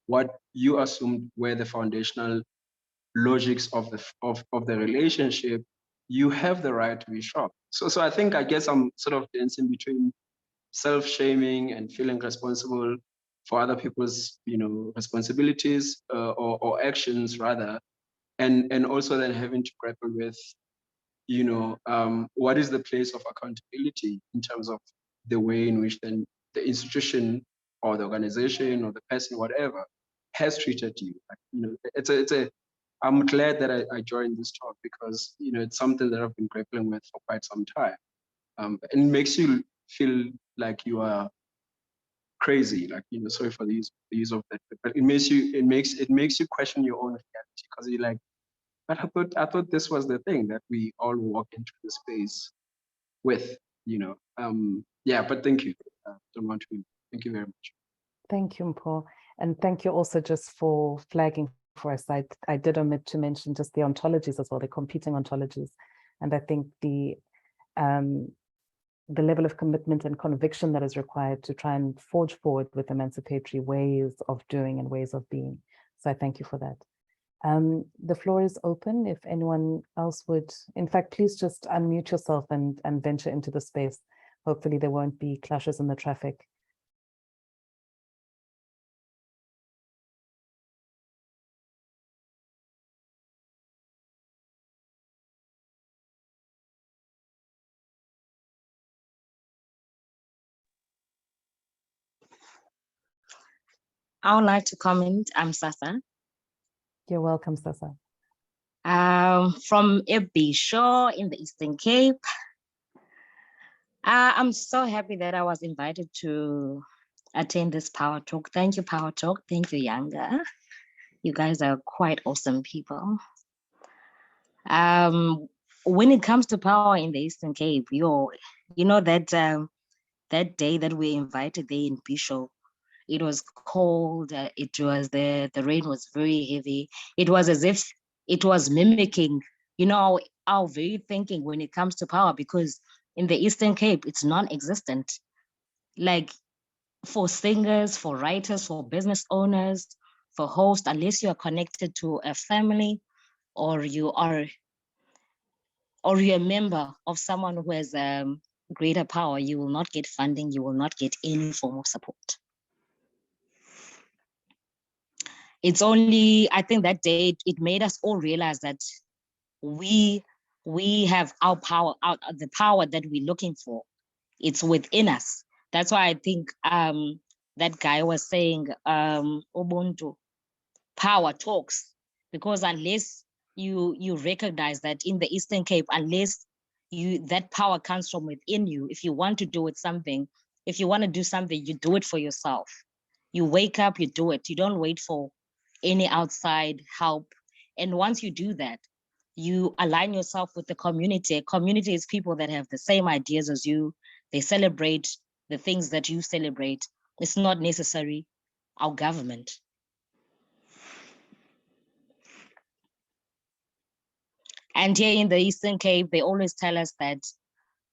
what you assumed were the foundational logics of the relationship, you have the right to be shocked. So I guess I'm sort of dancing between self-shaming and feeling responsible for other people's, responsibilities or actions rather, and also then having to grapple with, what is the place of accountability in terms of the way in which then the institution or the organization or the person, whatever, has treated you. I'm glad that I joined this talk because, it's something that I've been grappling with for quite some time. And it makes you feel like you are crazy, like, sorry for the use of that, but it makes you question your own reality, because you're like, but I thought this was the thing that we all walk into the space with, yeah, but thank you. Don't want to. Thank you very much. Thank you, Mpho. And thank you also just for flagging for us. I did omit to mention just the ontologies as well, the competing ontologies. And I think the level of commitment and conviction that is required to try and forge forward with emancipatory ways of doing and ways of being. So I thank you for that. The floor is open. If anyone else would, in fact, please just unmute yourself and venture into the space. Hopefully there won't be clashes in the traffic. I would like to comment. I'm Sasa. You're welcome, Sasa. From Bisho in the Eastern Cape. I'm so happy that I was invited to attend this Power Talk. Thank you, Power Talk. Thank you, Yanga. You guys are quite awesome people. When it comes to power in the Eastern Cape, you know that that day that we invited there in Bisho, it was cold. It was the rain was very heavy. It was as if it was mimicking, our very thinking when it comes to power, because in the Eastern Cape, it's non-existent. Like for singers, for writers, for business owners, for hosts, unless you are connected to a family or you're a member of someone who has greater power, you will not get funding, you will not get any form of support. It's only, I think that day, it made us all realize that we have our power, the power that we're looking for. It's within us. That's why I think that guy was saying, Ubuntu, power talks, because unless you recognize that in the Eastern Cape, unless that power comes from within you, if you want to do something, you do it for yourself. You wake up, you do it. You don't wait for any outside help. And once you do that, you align yourself with the community. A community is people that have the same ideas as you. They celebrate the things that you celebrate. It's not necessary our government. And here in the Eastern Cape, they always tell us that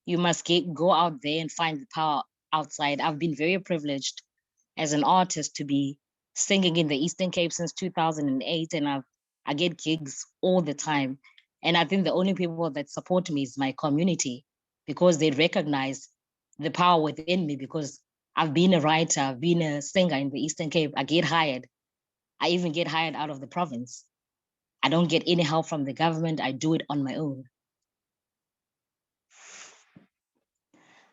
you must go out there and find the power outside. I've been very privileged as an artist to be singing in the Eastern Cape since 2008, and I get gigs all the time. And I think the only people that support me is my community, because they recognize the power within me, because I've been a writer, I've been a singer in the Eastern Cape. I get hired. I even get hired out of the province. I don't get any help from the government. I do it on my own.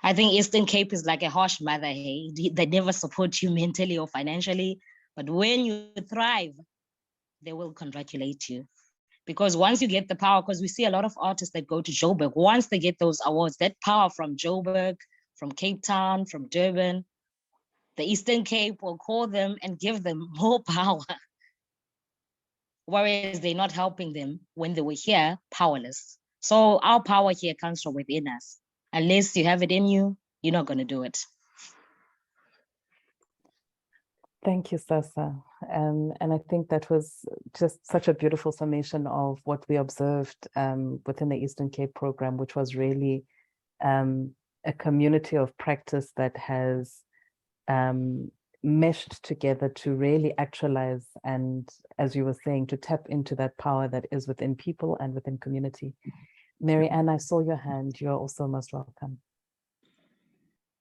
I think Eastern Cape is like a harsh mother, hey? They never support you mentally or financially, but when you thrive, they will congratulate you. Because once you get the power, because we see a lot of artists that go to Joburg, once they get those awards, that power from Joburg, from Cape Town, from Durban, the Eastern Cape will call them and give them more power. Whereas they're not helping them when they were here, powerless. So our power here comes from within us. Unless you have it in you, you're not going to do it. Thank you, Sasa. And I think that was just such a beautiful summation of what we observed within the Eastern Cape program, which was really a community of practice that has meshed together to really actualize and, as you were saying, to tap into that power that is within people and within community. Mary Ann, I saw your hand. You're also most welcome.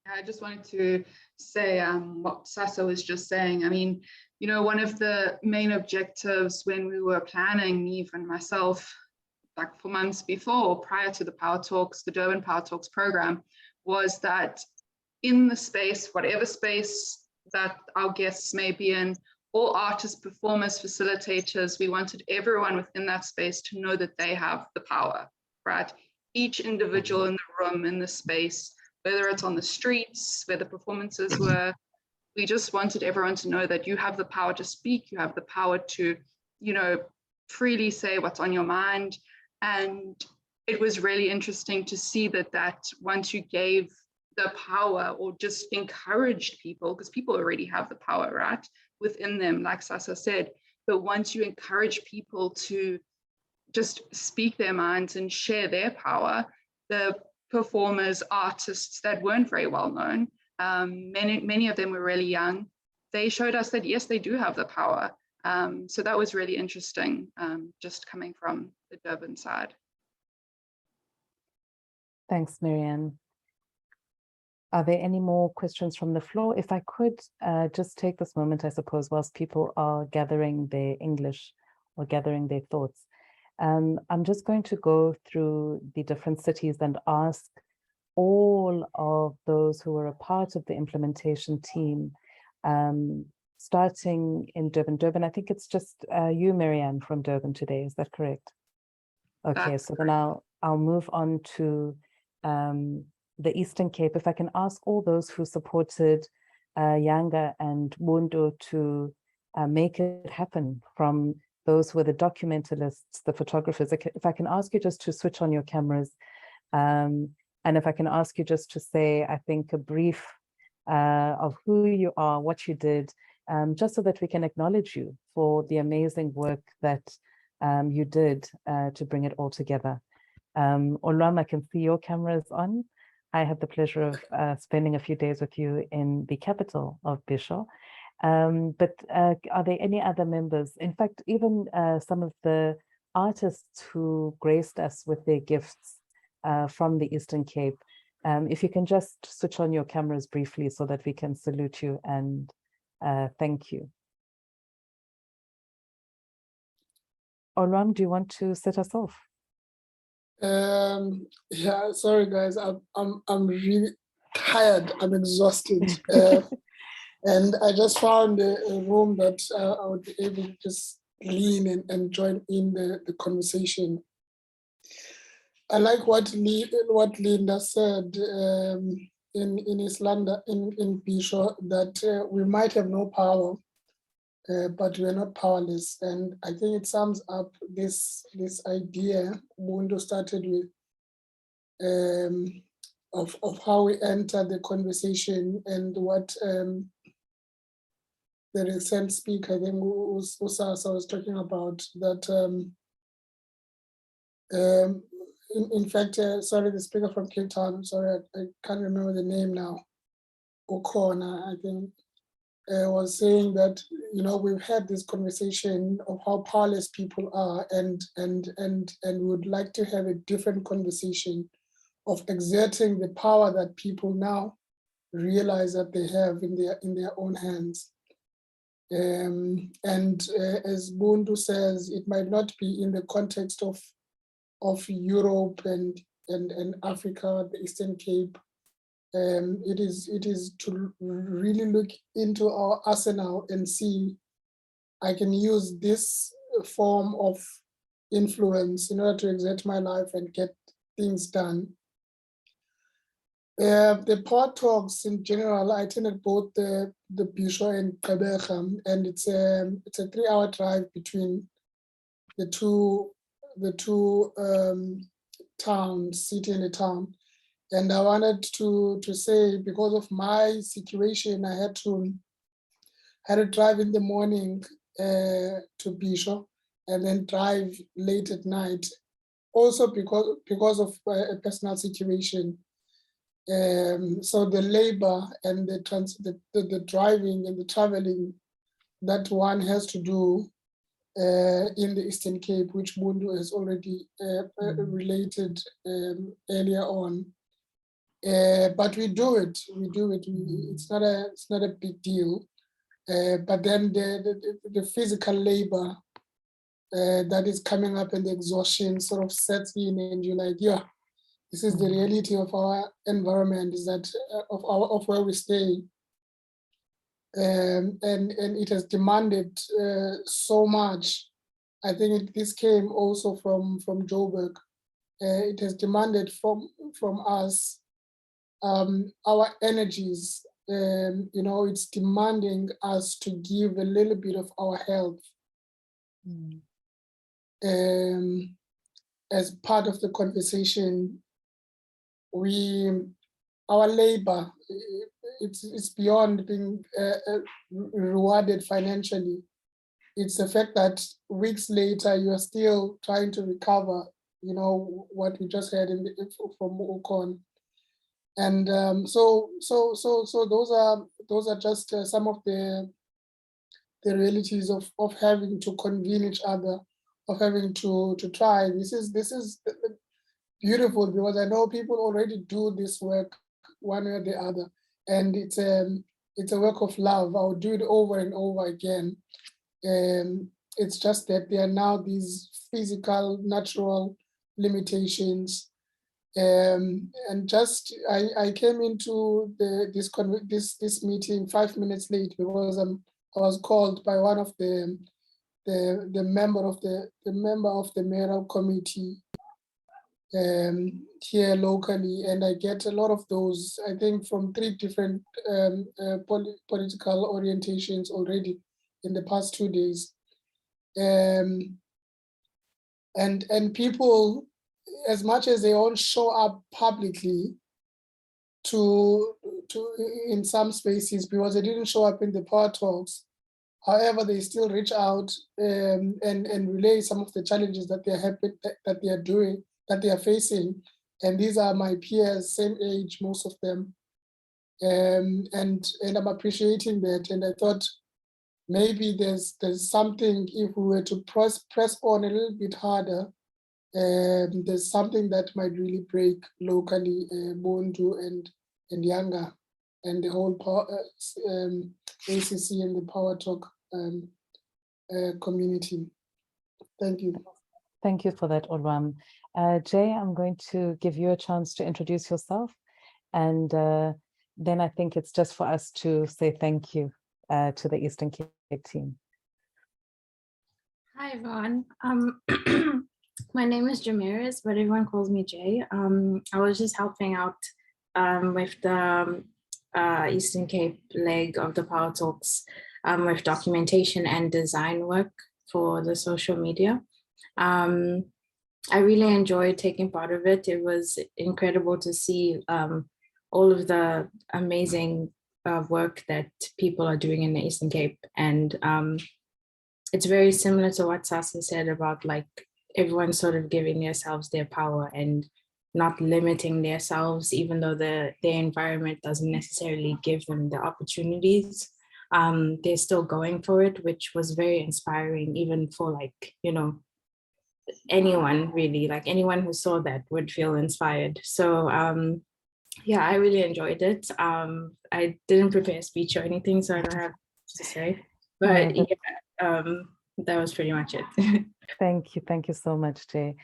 I just wanted to say what Sasa was just saying. I mean, you know, one of the main objectives when we were planning, Neve and myself, like for months before, prior to the Power Talks, the Durban Power Talks program, was that in the space, whatever space that our guests may be in, all artists, performers, facilitators, we wanted everyone within that space to know that they have the power, right? Each individual in the room, in the space, whether it's on the streets, where the performances were, we just wanted everyone to know that you have the power to speak, you have the power to, you know, freely say what's on your mind. And it was really interesting to see that once you gave the power or just encouraged people, because people already have the power, right, within them, like Sasa said, but once you encourage people to just speak their minds and share their power, the performers, artists that weren't very well known, many of them were really young, they showed us that yes, they do have the power. So that was really interesting, just coming from the Durban side. Thanks, Mary Ann. Are there any more questions from the floor? If I could just take this moment, I suppose, whilst people are gathering their English or gathering their thoughts. I'm just going to go through the different cities and ask all of those who were a part of the implementation team, starting in Durban. Durban, I think it's just you, Mary Ann, from Durban today. Is that correct? Okay, That's so then I'll move on to the Eastern Cape. If I can ask all those who supported Yanga and Mundo to make it happen, from those who were the documentalists, the photographers. If I can ask you just to switch on your cameras, and if I can ask you just to say, I think, a brief of who you are, what you did, just so that we can acknowledge you for the amazing work that you did to bring it all together. Olwam, I can see your cameras on. I had the pleasure of spending a few days with you in the capital of Bisho. But are there any other members? In fact, even some of the artists who graced us with their gifts from the Eastern Cape. If you can just switch on your cameras briefly so that we can salute you and thank you. Olwam, do you want to set us off? Yeah, sorry guys, I'm really tired, I'm exhausted. And I just found a room that I would be able to just lean and join in the conversation. I like what Linda said in Islanda, in Bisho, that we might have no power, but we're not powerless. And I think it sums up this idea Mundo started with, of how we enter the conversation, and what the recent speaker, I think Usasa, was talking about, that in fact, sorry, the speaker from Cape Town, sorry, I can't remember the name now, O'Connor, I think, was saying that, you know, we've had this conversation of how powerless people are, and we would like to have a different conversation of exerting the power that people now realize that they have in their own hands. And as Bundu says, it might not be in the context of Europe and Africa, the Eastern Cape. It is to really look into our arsenal and see, I can use this form of influence in order to exert my life and get things done. The power talks in general, I attended both the Bisho and Gqeberha, and it's a 3-hour drive between the two towns, city and the town. And I wanted to say, because of my situation, I had to drive in the morning to Bisho and then drive late at night. Also because of a personal situation. So the labor and the driving and the traveling that one has to do in the Eastern Cape, which Bundu has already related earlier on. But we do it. It's not a big deal. But then the physical labor that is coming up and the exhaustion sort of sets in, and you're like, yeah, this is the reality of our environment, is that of where we stay. And it has demanded so much. I think this came also from Joburg. It has demanded from us our energies. It's demanding us to give a little bit of our health as part of the conversation. Our labor, it's beyond being rewarded financially. It's the fact that weeks later you are still trying to recover, what we just heard from Okon. And so those are just some of the realities of having to convene each other, of having to try. This is beautiful, because I know people already do this work one way or the other, and it's a work of love. I'll do it over and over again. It's just that there are now these physical, natural limitations. And just I came into this meeting 5 minutes late because I was called by one of the member of the mayoral committee here locally, and I get a lot of those, I think, from 3 different political orientations already in the past 2 days. And people, as much as they all show up publicly to in some spaces, because they didn't show up in the power talks, however, they still reach out and relay some of the challenges that they are facing. And these are my peers, same age, most of them. And I'm appreciating that. And I thought maybe there's something, if we were to press on a little bit harder, there's something that might really break locally, Bundu and Yanga and the whole ACC and the Power Talk community. Thank you. Thank you for that, Olwam. Jay, I'm going to give you a chance to introduce yourself, and then I think it's just for us to say thank you to the Eastern Cape team. Hi, everyone. My name is Gqeberha, but everyone calls me Jay. I was just helping out with the Eastern Cape leg of the Power Talks with documentation and design work for the social media. I really enjoyed taking part of it. It was incredible to see all of the amazing work that people are doing in the Eastern Cape. And it's very similar to what Sasa said about like everyone sort of giving themselves their power and not limiting themselves, even though their environment doesn't necessarily give them the opportunities. They're still going for it, which was very inspiring, even for like, anyone really, like anyone who saw that would feel inspired. So yeah, I really enjoyed it. I didn't prepare a speech or anything, so I don't have to say. But yeah, that was pretty much it. Thank you so much, Jay.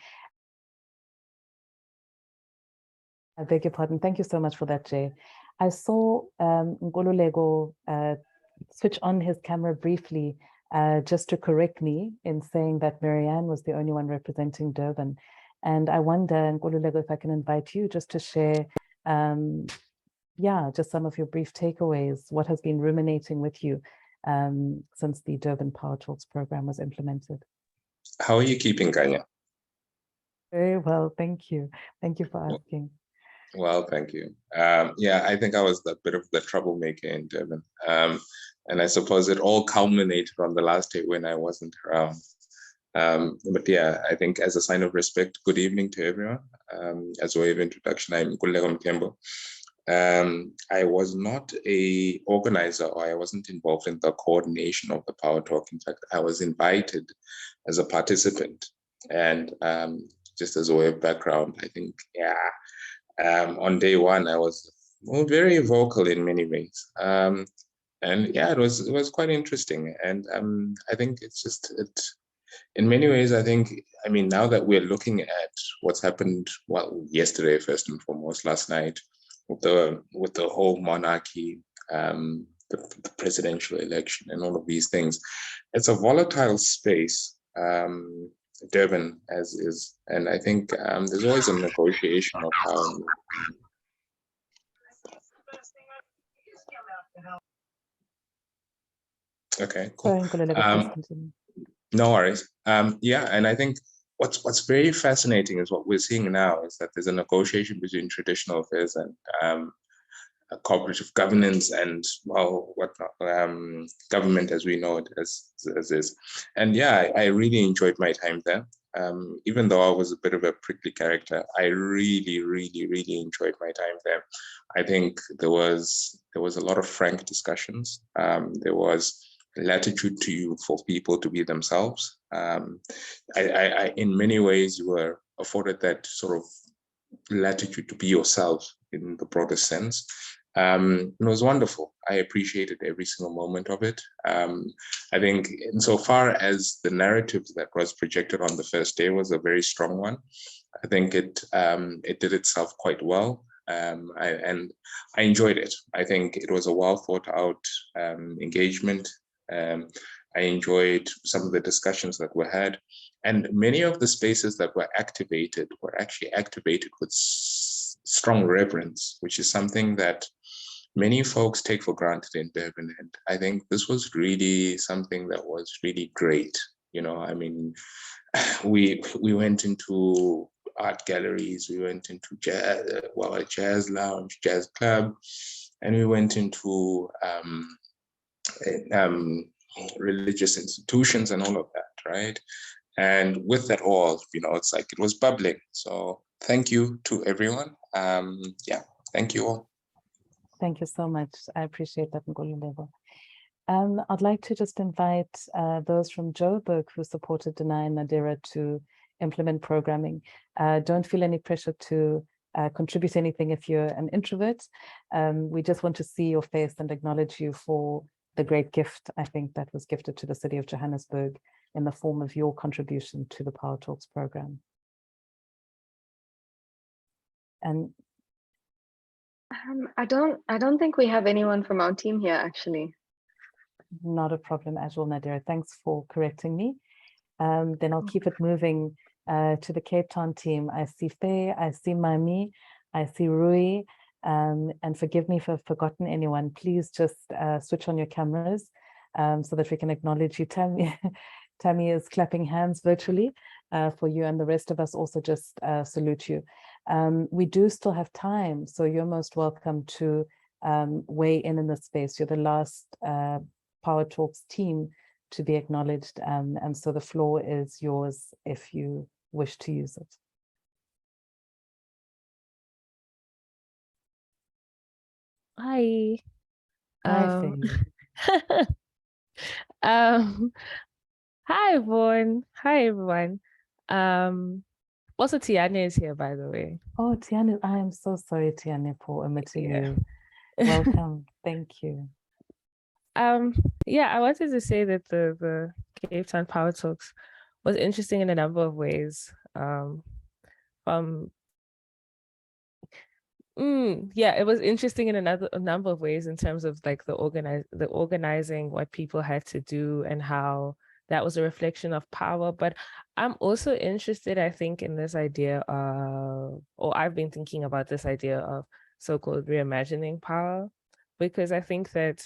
I beg your pardon. Thank you so much for that, Jay. I saw Nkululeko switch on his camera briefly just to correct me in saying that Marianne was the only one representing Durban. And I wonder, Nkululeko, if I can invite you just to share, just some of your brief takeaways, what has been ruminating with you since the Durban Power Talks program was implemented. How are you keeping, Kanya? Very well, thank you. Thank you for asking. Well, thank you. Yeah, I think I was a bit of the troublemaker in Durban. And I suppose it all culminated on the last day when I wasn't around. But yeah, I think as a sign of respect, good evening to everyone. As a way of introduction, I'm Nkululeko Mthembu. I was not a organizer, or I wasn't involved in the coordination of the Power Talk. In fact, I was invited as a participant. And just as a way of background, I think, on day one, I was very vocal in many ways. And yeah, it was quite interesting. And I think it's just, in many ways, I mean, now that we're looking at what's happened, well, yesterday, first and foremost, last night, with the whole monarchy, the presidential election and all of these things, it's a volatile space, Durban as is. And I think there's always a negotiation of power. Okay, cool. No worries. Yeah, and I think what's very fascinating is what we're seeing now is that there's a negotiation between traditional affairs and cooperative governance and, well, whatnot, government as we know it as is. And yeah, I really enjoyed my time there. Even though I was a bit of a prickly character, I really enjoyed my time there. I think there was a lot of frank discussions. There was latitude for people to be themselves. I in many ways, you were afforded that sort of latitude to be yourself in the broader sense. It was wonderful. I appreciated every single moment of it. I think insofar as the narrative that was projected on the first day was a very strong one, I think it did itself quite well. And I enjoyed it. I think it was a well thought out engagement. I enjoyed some of the discussions that were had, and many of the spaces that were actually activated with strong reverence, which is something that many folks take for granted in Durban. And I think this was really something that was really great. You know, I mean, we went into art galleries, we went into a jazz lounge, jazz club, and we went into religious institutions and all of that, right? And with that all, you know, it's like it was bubbling. So thank you to everyone. Yeah, thank you all. Thank you so much. I appreciate that, Nkululeko. I'd like to just invite those from Joburg who supported Denai and Nadira to implement programming. Don't feel any pressure to contribute anything if you're an introvert. We just want to see your face and acknowledge you for the great gift, I think, that was gifted to the city of Johannesburg in the form of your contribution to the Power Talks program. And I don't think we have anyone from our team here, actually. Not a problem at all, Nadira. Thanks for correcting me. Then I'll keep it moving to the Cape Town team. I see Faye, I see Mami, I see Rui, and forgive me if I've forgotten anyone. Please just switch on your cameras so that we can acknowledge you. Tammy is clapping hands virtually for you, and the rest of us also just salute you. We do still have time, so you're most welcome to weigh in the space. You're the last Power Talks team to be acknowledged, and so the floor is yours if you wish to use it. Hi. Hi, Hi, everyone. Hi, everyone. Also, Tiane is here, by the way. Oh, Tiane, I am so sorry, Tiane, for omitting you. Welcome. Thank you. Yeah, I wanted to say that the Cape Town Power Talks was interesting in a number of ways. Yeah, it was interesting in a number of ways in terms of like the organizing, what people had to do and how that was a reflection of power. But I'm also interested, I think, in this idea of, or I've been thinking about this idea of so-called reimagining power, because I think that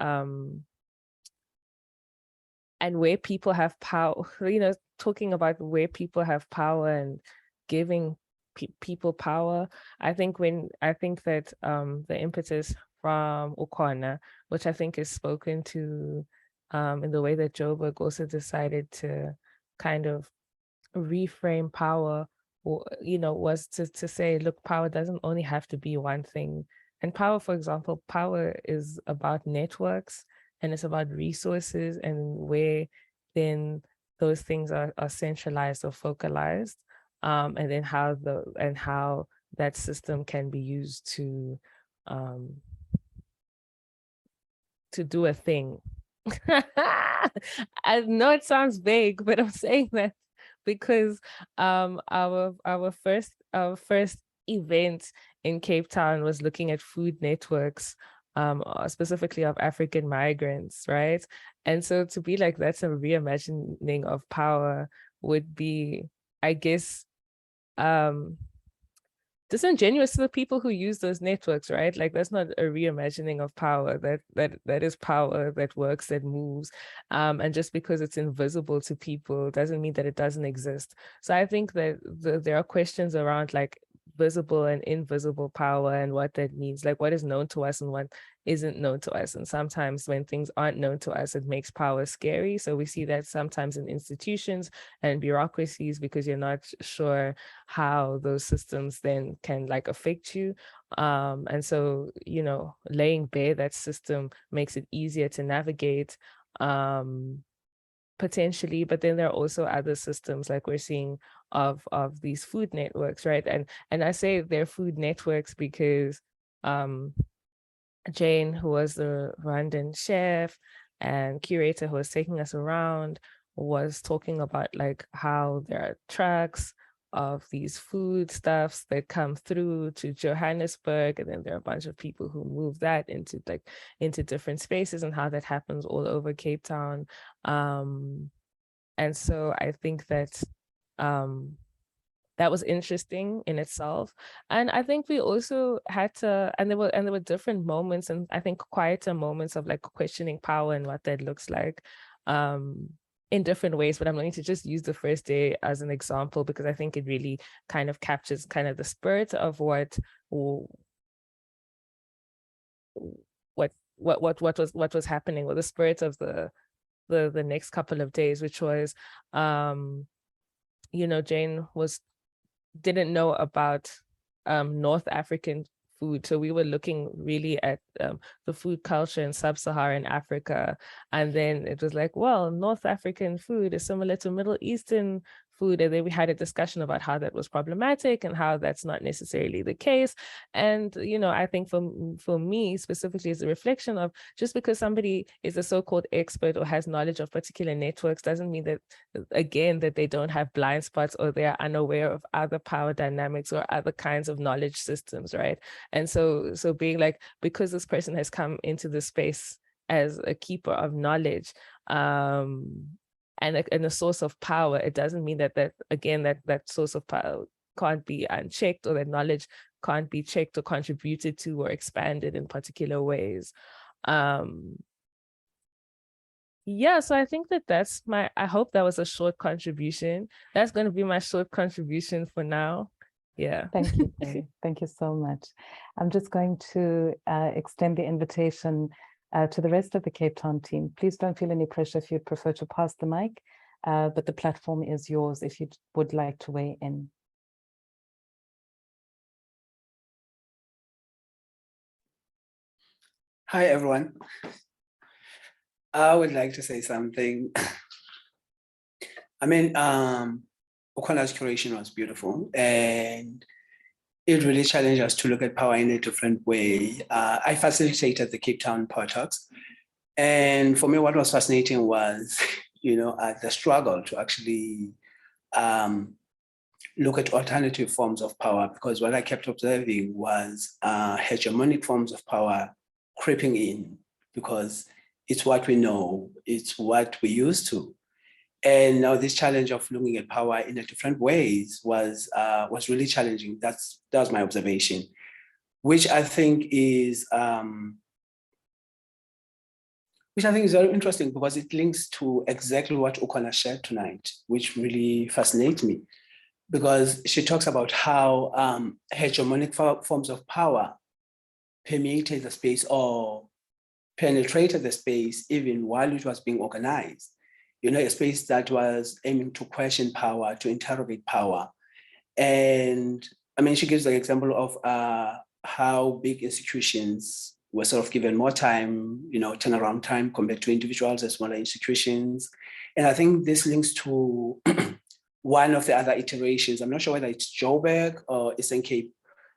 and where people have power, talking about where people have power and giving people power. I think that the impetus from Ukona, which I think is spoken to in the way that Joburg also decided to kind of reframe power, or was to say, look, power doesn't only have to be one thing. And power, for example, power is about networks and it's about resources and where then those things are centralized or focalized, and then how that system can be used to do a thing. I know it sounds vague, but I'm saying that because our first event in Cape Town was looking at food networks, specifically of African migrants, right? And so to be like, that's a reimagining of power would be, I guess, disingenuous to the people who use those networks, right? Like, that's not a reimagining of power. That is power that works, that moves, and just because it's invisible to people doesn't mean that it doesn't exist. So I think that there are questions around like visible and invisible power and what that means, like what is known to us and what isn't known to us. And sometimes when things aren't known to us, it makes power scary. So we see that sometimes in institutions and bureaucracies, because you're not sure how those systems then can like affect you. And so, laying bare that system makes it easier to navigate, potentially. But then there are also other systems like we're seeing of these food networks, right? And I say they're food networks because Jane, who was the Rwandan chef and curator who was taking us around, was talking about like how there are trucks of these foodstuffs that come through to Johannesburg, and then there are a bunch of people who move that into different spaces, and how that happens all over Cape Town. And so I think that that was interesting in itself. And I think we also had to, and there were different moments, and I think quieter moments of like questioning power and what that looks like in different ways. But I'm going to just use the first day as an example because I think it really kind of captures kind of the spirit of what was happening, or the spirit of the next couple of days, which was Jane didn't know about North African food. So we were looking really at the food culture in sub-Saharan Africa. And then it was like, well, North African food is similar to Middle Eastern food. And then we had a discussion about how that was problematic and how that's not necessarily the case. And, I think for me specifically, it's a reflection of just because somebody is a so-called expert or has knowledge of particular networks doesn't mean that, again, that they don't have blind spots or they are unaware of other power dynamics or other kinds of knowledge systems, right? And so being like, because this person has come into the space as a keeper of knowledge, and a source of power, it doesn't mean that source of power can't be unchecked, or that knowledge can't be checked or contributed to or expanded in particular ways. Yeah, so I think that's I hope that was a short contribution. That's going to be my short contribution for now. Yeah. Thank you, Jay. Thank you so much. I'm just going to extend the invitation to the rest of the Cape Town team. Please don't feel any pressure if you'd prefer to pass the mic, but the platform is yours if you would like to weigh in. Hi, everyone. I would like to say something. I mean, Ukona's curation was beautiful, and it really challenged us to look at power in a different way. I facilitated the Cape Town Power Talks, And for me, what was fascinating was, the struggle to actually look at alternative forms of power, because what I kept observing was hegemonic forms of power creeping in, because it's what we know, it's what we used to. And now this challenge of looking at power in a different ways was really challenging. That was my observation, which I think is very interesting, because it links to exactly what Ukona shared tonight, which really fascinates me, because she talks about how hegemonic forms of power permeated the space or penetrated the space even while it was being organized. A space that was aiming to question power, to interrogate power. And I mean, she gives the example of how big institutions were sort of given more time, turnaround time compared to individuals and smaller institutions. And I think this links to one of the other iterations. I'm not sure whether it's Joburg or Eastern Cape,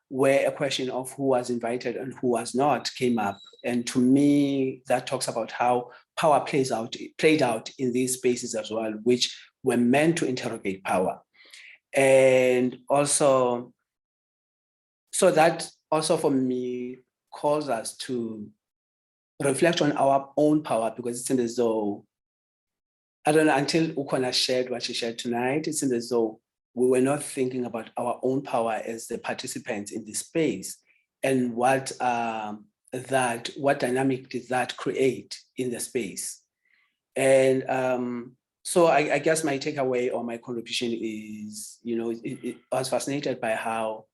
where a question of who was invited and who was not came up. And to me, that talks about how power played out in these spaces as well, which were meant to interrogate power. And also, so that also for me calls us to reflect on our own power, because it's as though, I don't know, until Ukona shared what she shared tonight, it's as though we were not thinking about our own power as the participants in this space, and what dynamic did that create in the space. And so I guess my takeaway or my contribution is, I was fascinated by how,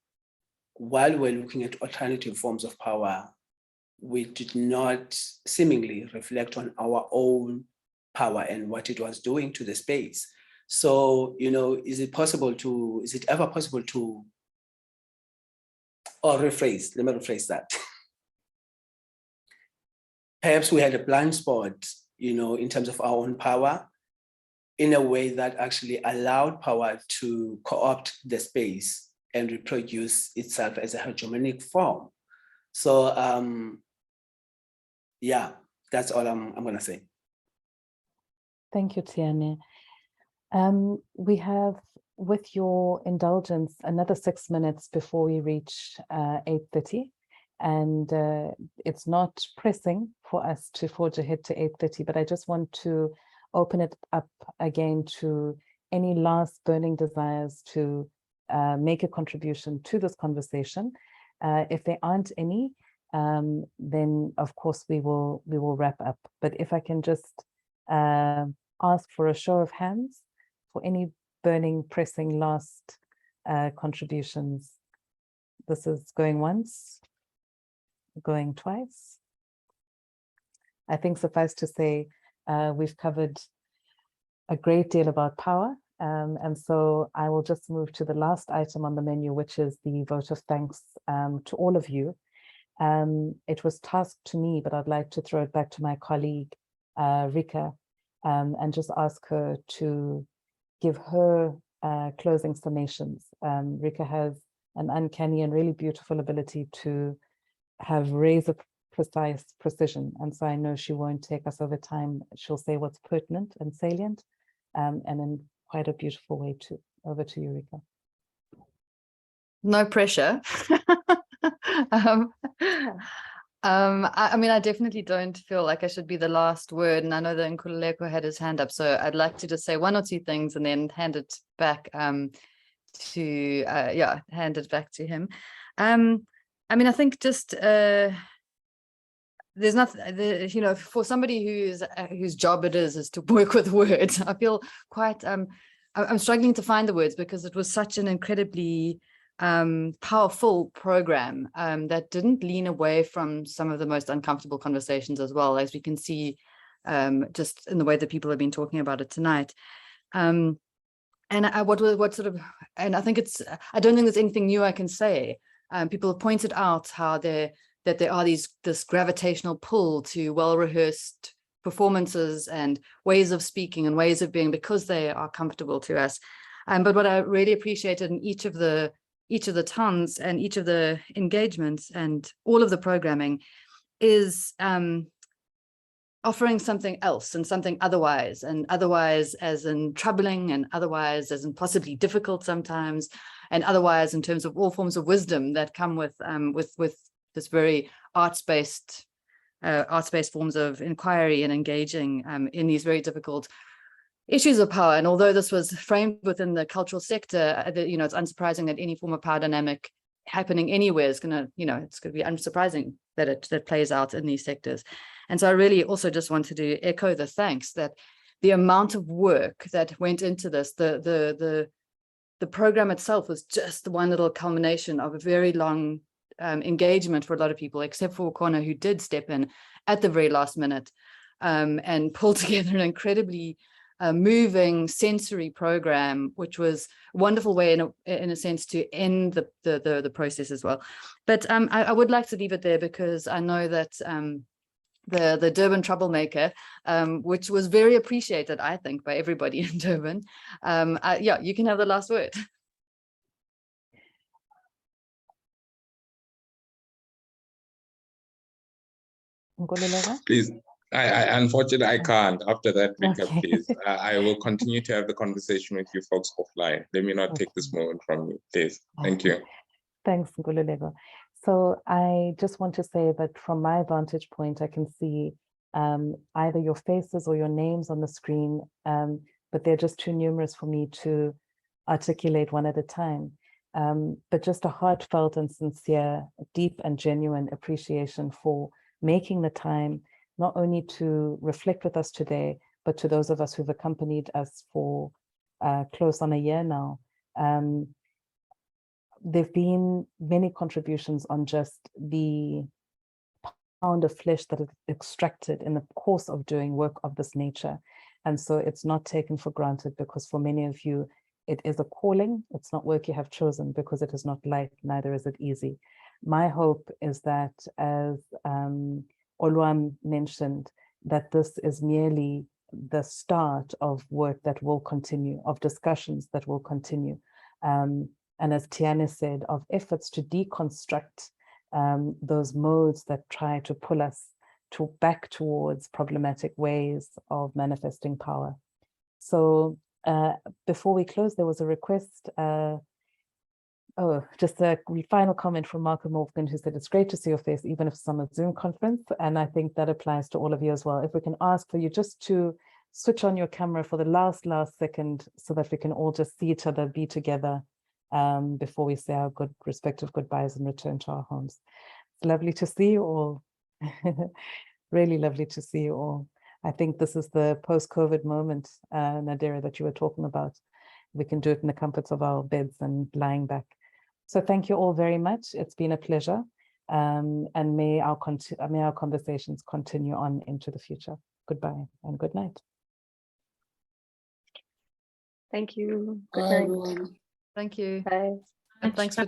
while we're looking at alternative forms of power, we did not seemingly reflect on our own power and what it was doing to the space. So, is it ever possible to, or let me rephrase that. Perhaps we had a blind spot, in terms of our own power, in a way that actually allowed power to co-opt the space and reproduce itself as a hegemonic form. So, yeah, that's all I'm going to say. Thank you, Tiane. We have, with your indulgence, another 6 minutes before we reach 8:30. And it's not pressing for us to forge ahead to 8:30, but I just want to open it up again to any last burning desires to make a contribution to this conversation. If there aren't any, then of course we will wrap up. But if I can just ask for a show of hands for any burning, pressing last contributions. This is going once, going twice. I think suffice to say, we've covered a great deal about power. And so I will just move to the last item on the menu, which is the vote of thanks to all of you. It was tasked to me, but I'd like to throw it back to my colleague, Rika, and just ask her to give her closing summations. Rika has an uncanny and really beautiful ability to have razor precise precision. And so I know she won't take us over time. She'll say what's pertinent and salient, and in quite a beautiful way too. Over to you, Rika. No pressure. I mean, I definitely don't feel like I should be the last word. And I know that Nkululeko had his hand up, so I'd like to just say one or two things and then hand it back hand it back to him. I mean, I think just there's nothing, you know, for somebody whose job it is to work with words, I feel quite I'm struggling to find the words, because it was such an incredibly powerful program that didn't lean away from some of the most uncomfortable conversations as well, as we can see just in the way that people have been talking about it tonight. And I think it's, I don't think there's anything new I can say. People have pointed out how there are this gravitational pull to well-rehearsed performances and ways of speaking and ways of being, because they are comfortable to us. But what I really appreciated in each of the tons and each of the engagements and all of the programming is offering something else and something otherwise, and otherwise as in troubling, and otherwise as in possibly difficult sometimes, and otherwise in terms of all forms of wisdom that come with this very arts-based forms of inquiry and engaging in these very difficult issues of power. And although this was framed within the cultural sector, it's unsurprising that any form of power dynamic happening anywhere is going to, it's going to be unsurprising that that plays out in these sectors. And so I really also just wanted to echo the thanks that the amount of work that went into this, the program itself was just one little culmination of a very long engagement for a lot of people, except for Kona, who did step in at the very last minute and pull together an incredibly moving sensory program, which was a wonderful way in a sense to end the process as well. But I would like to leave it there, because I know that the Durban troublemaker, which was very appreciated, I think, by everybody in Durban. Yeah, you can have the last word. Please. Unfortunately, I can't. After that, recap, Okay. please. I will continue to have the conversation with you folks offline. Let me not take this moment from you, please. Thank you. Thanks, Ngululego. So I just want to say that from my vantage point, I can see either your faces or your names on the screen, but they're just too numerous for me to articulate one at a time. But just a heartfelt and sincere, deep and genuine appreciation for making the time, not only to reflect with us today, but to those of us who've accompanied us for close on a year now. There've been many contributions on just the pound of flesh that is extracted in the course of doing work of this nature. And so it's not taken for granted, because for many of you, it is a calling. It's not work you have chosen, because it is not light, neither is it easy. My hope is that, as Olwam mentioned, that this is merely the start of work that will continue, of discussions that will continue. And as Tiana said, of efforts to deconstruct those modes that try to pull us back towards problematic ways of manifesting power. So before we close, there was a request. Just a final comment from Malcolm Morgan, who said, it's great to see your face, even if it's on a Zoom conference. And I think that applies to all of you as well. If we can ask for you just to switch on your camera for the last second, so that we can all just see each other, be together, before we say our respective goodbyes and return to our homes. It's lovely to see you all. Really lovely to see you all. I think this is the post-COVID moment, Nadira, that you were talking about. We can do it in the comforts of our beds and lying back. So thank you all very much. It's been a pleasure. And may our conversations continue on into the future. Goodbye and good night. Thank you. Good Bye, night. everyone. Thank you. Bye. And thanks for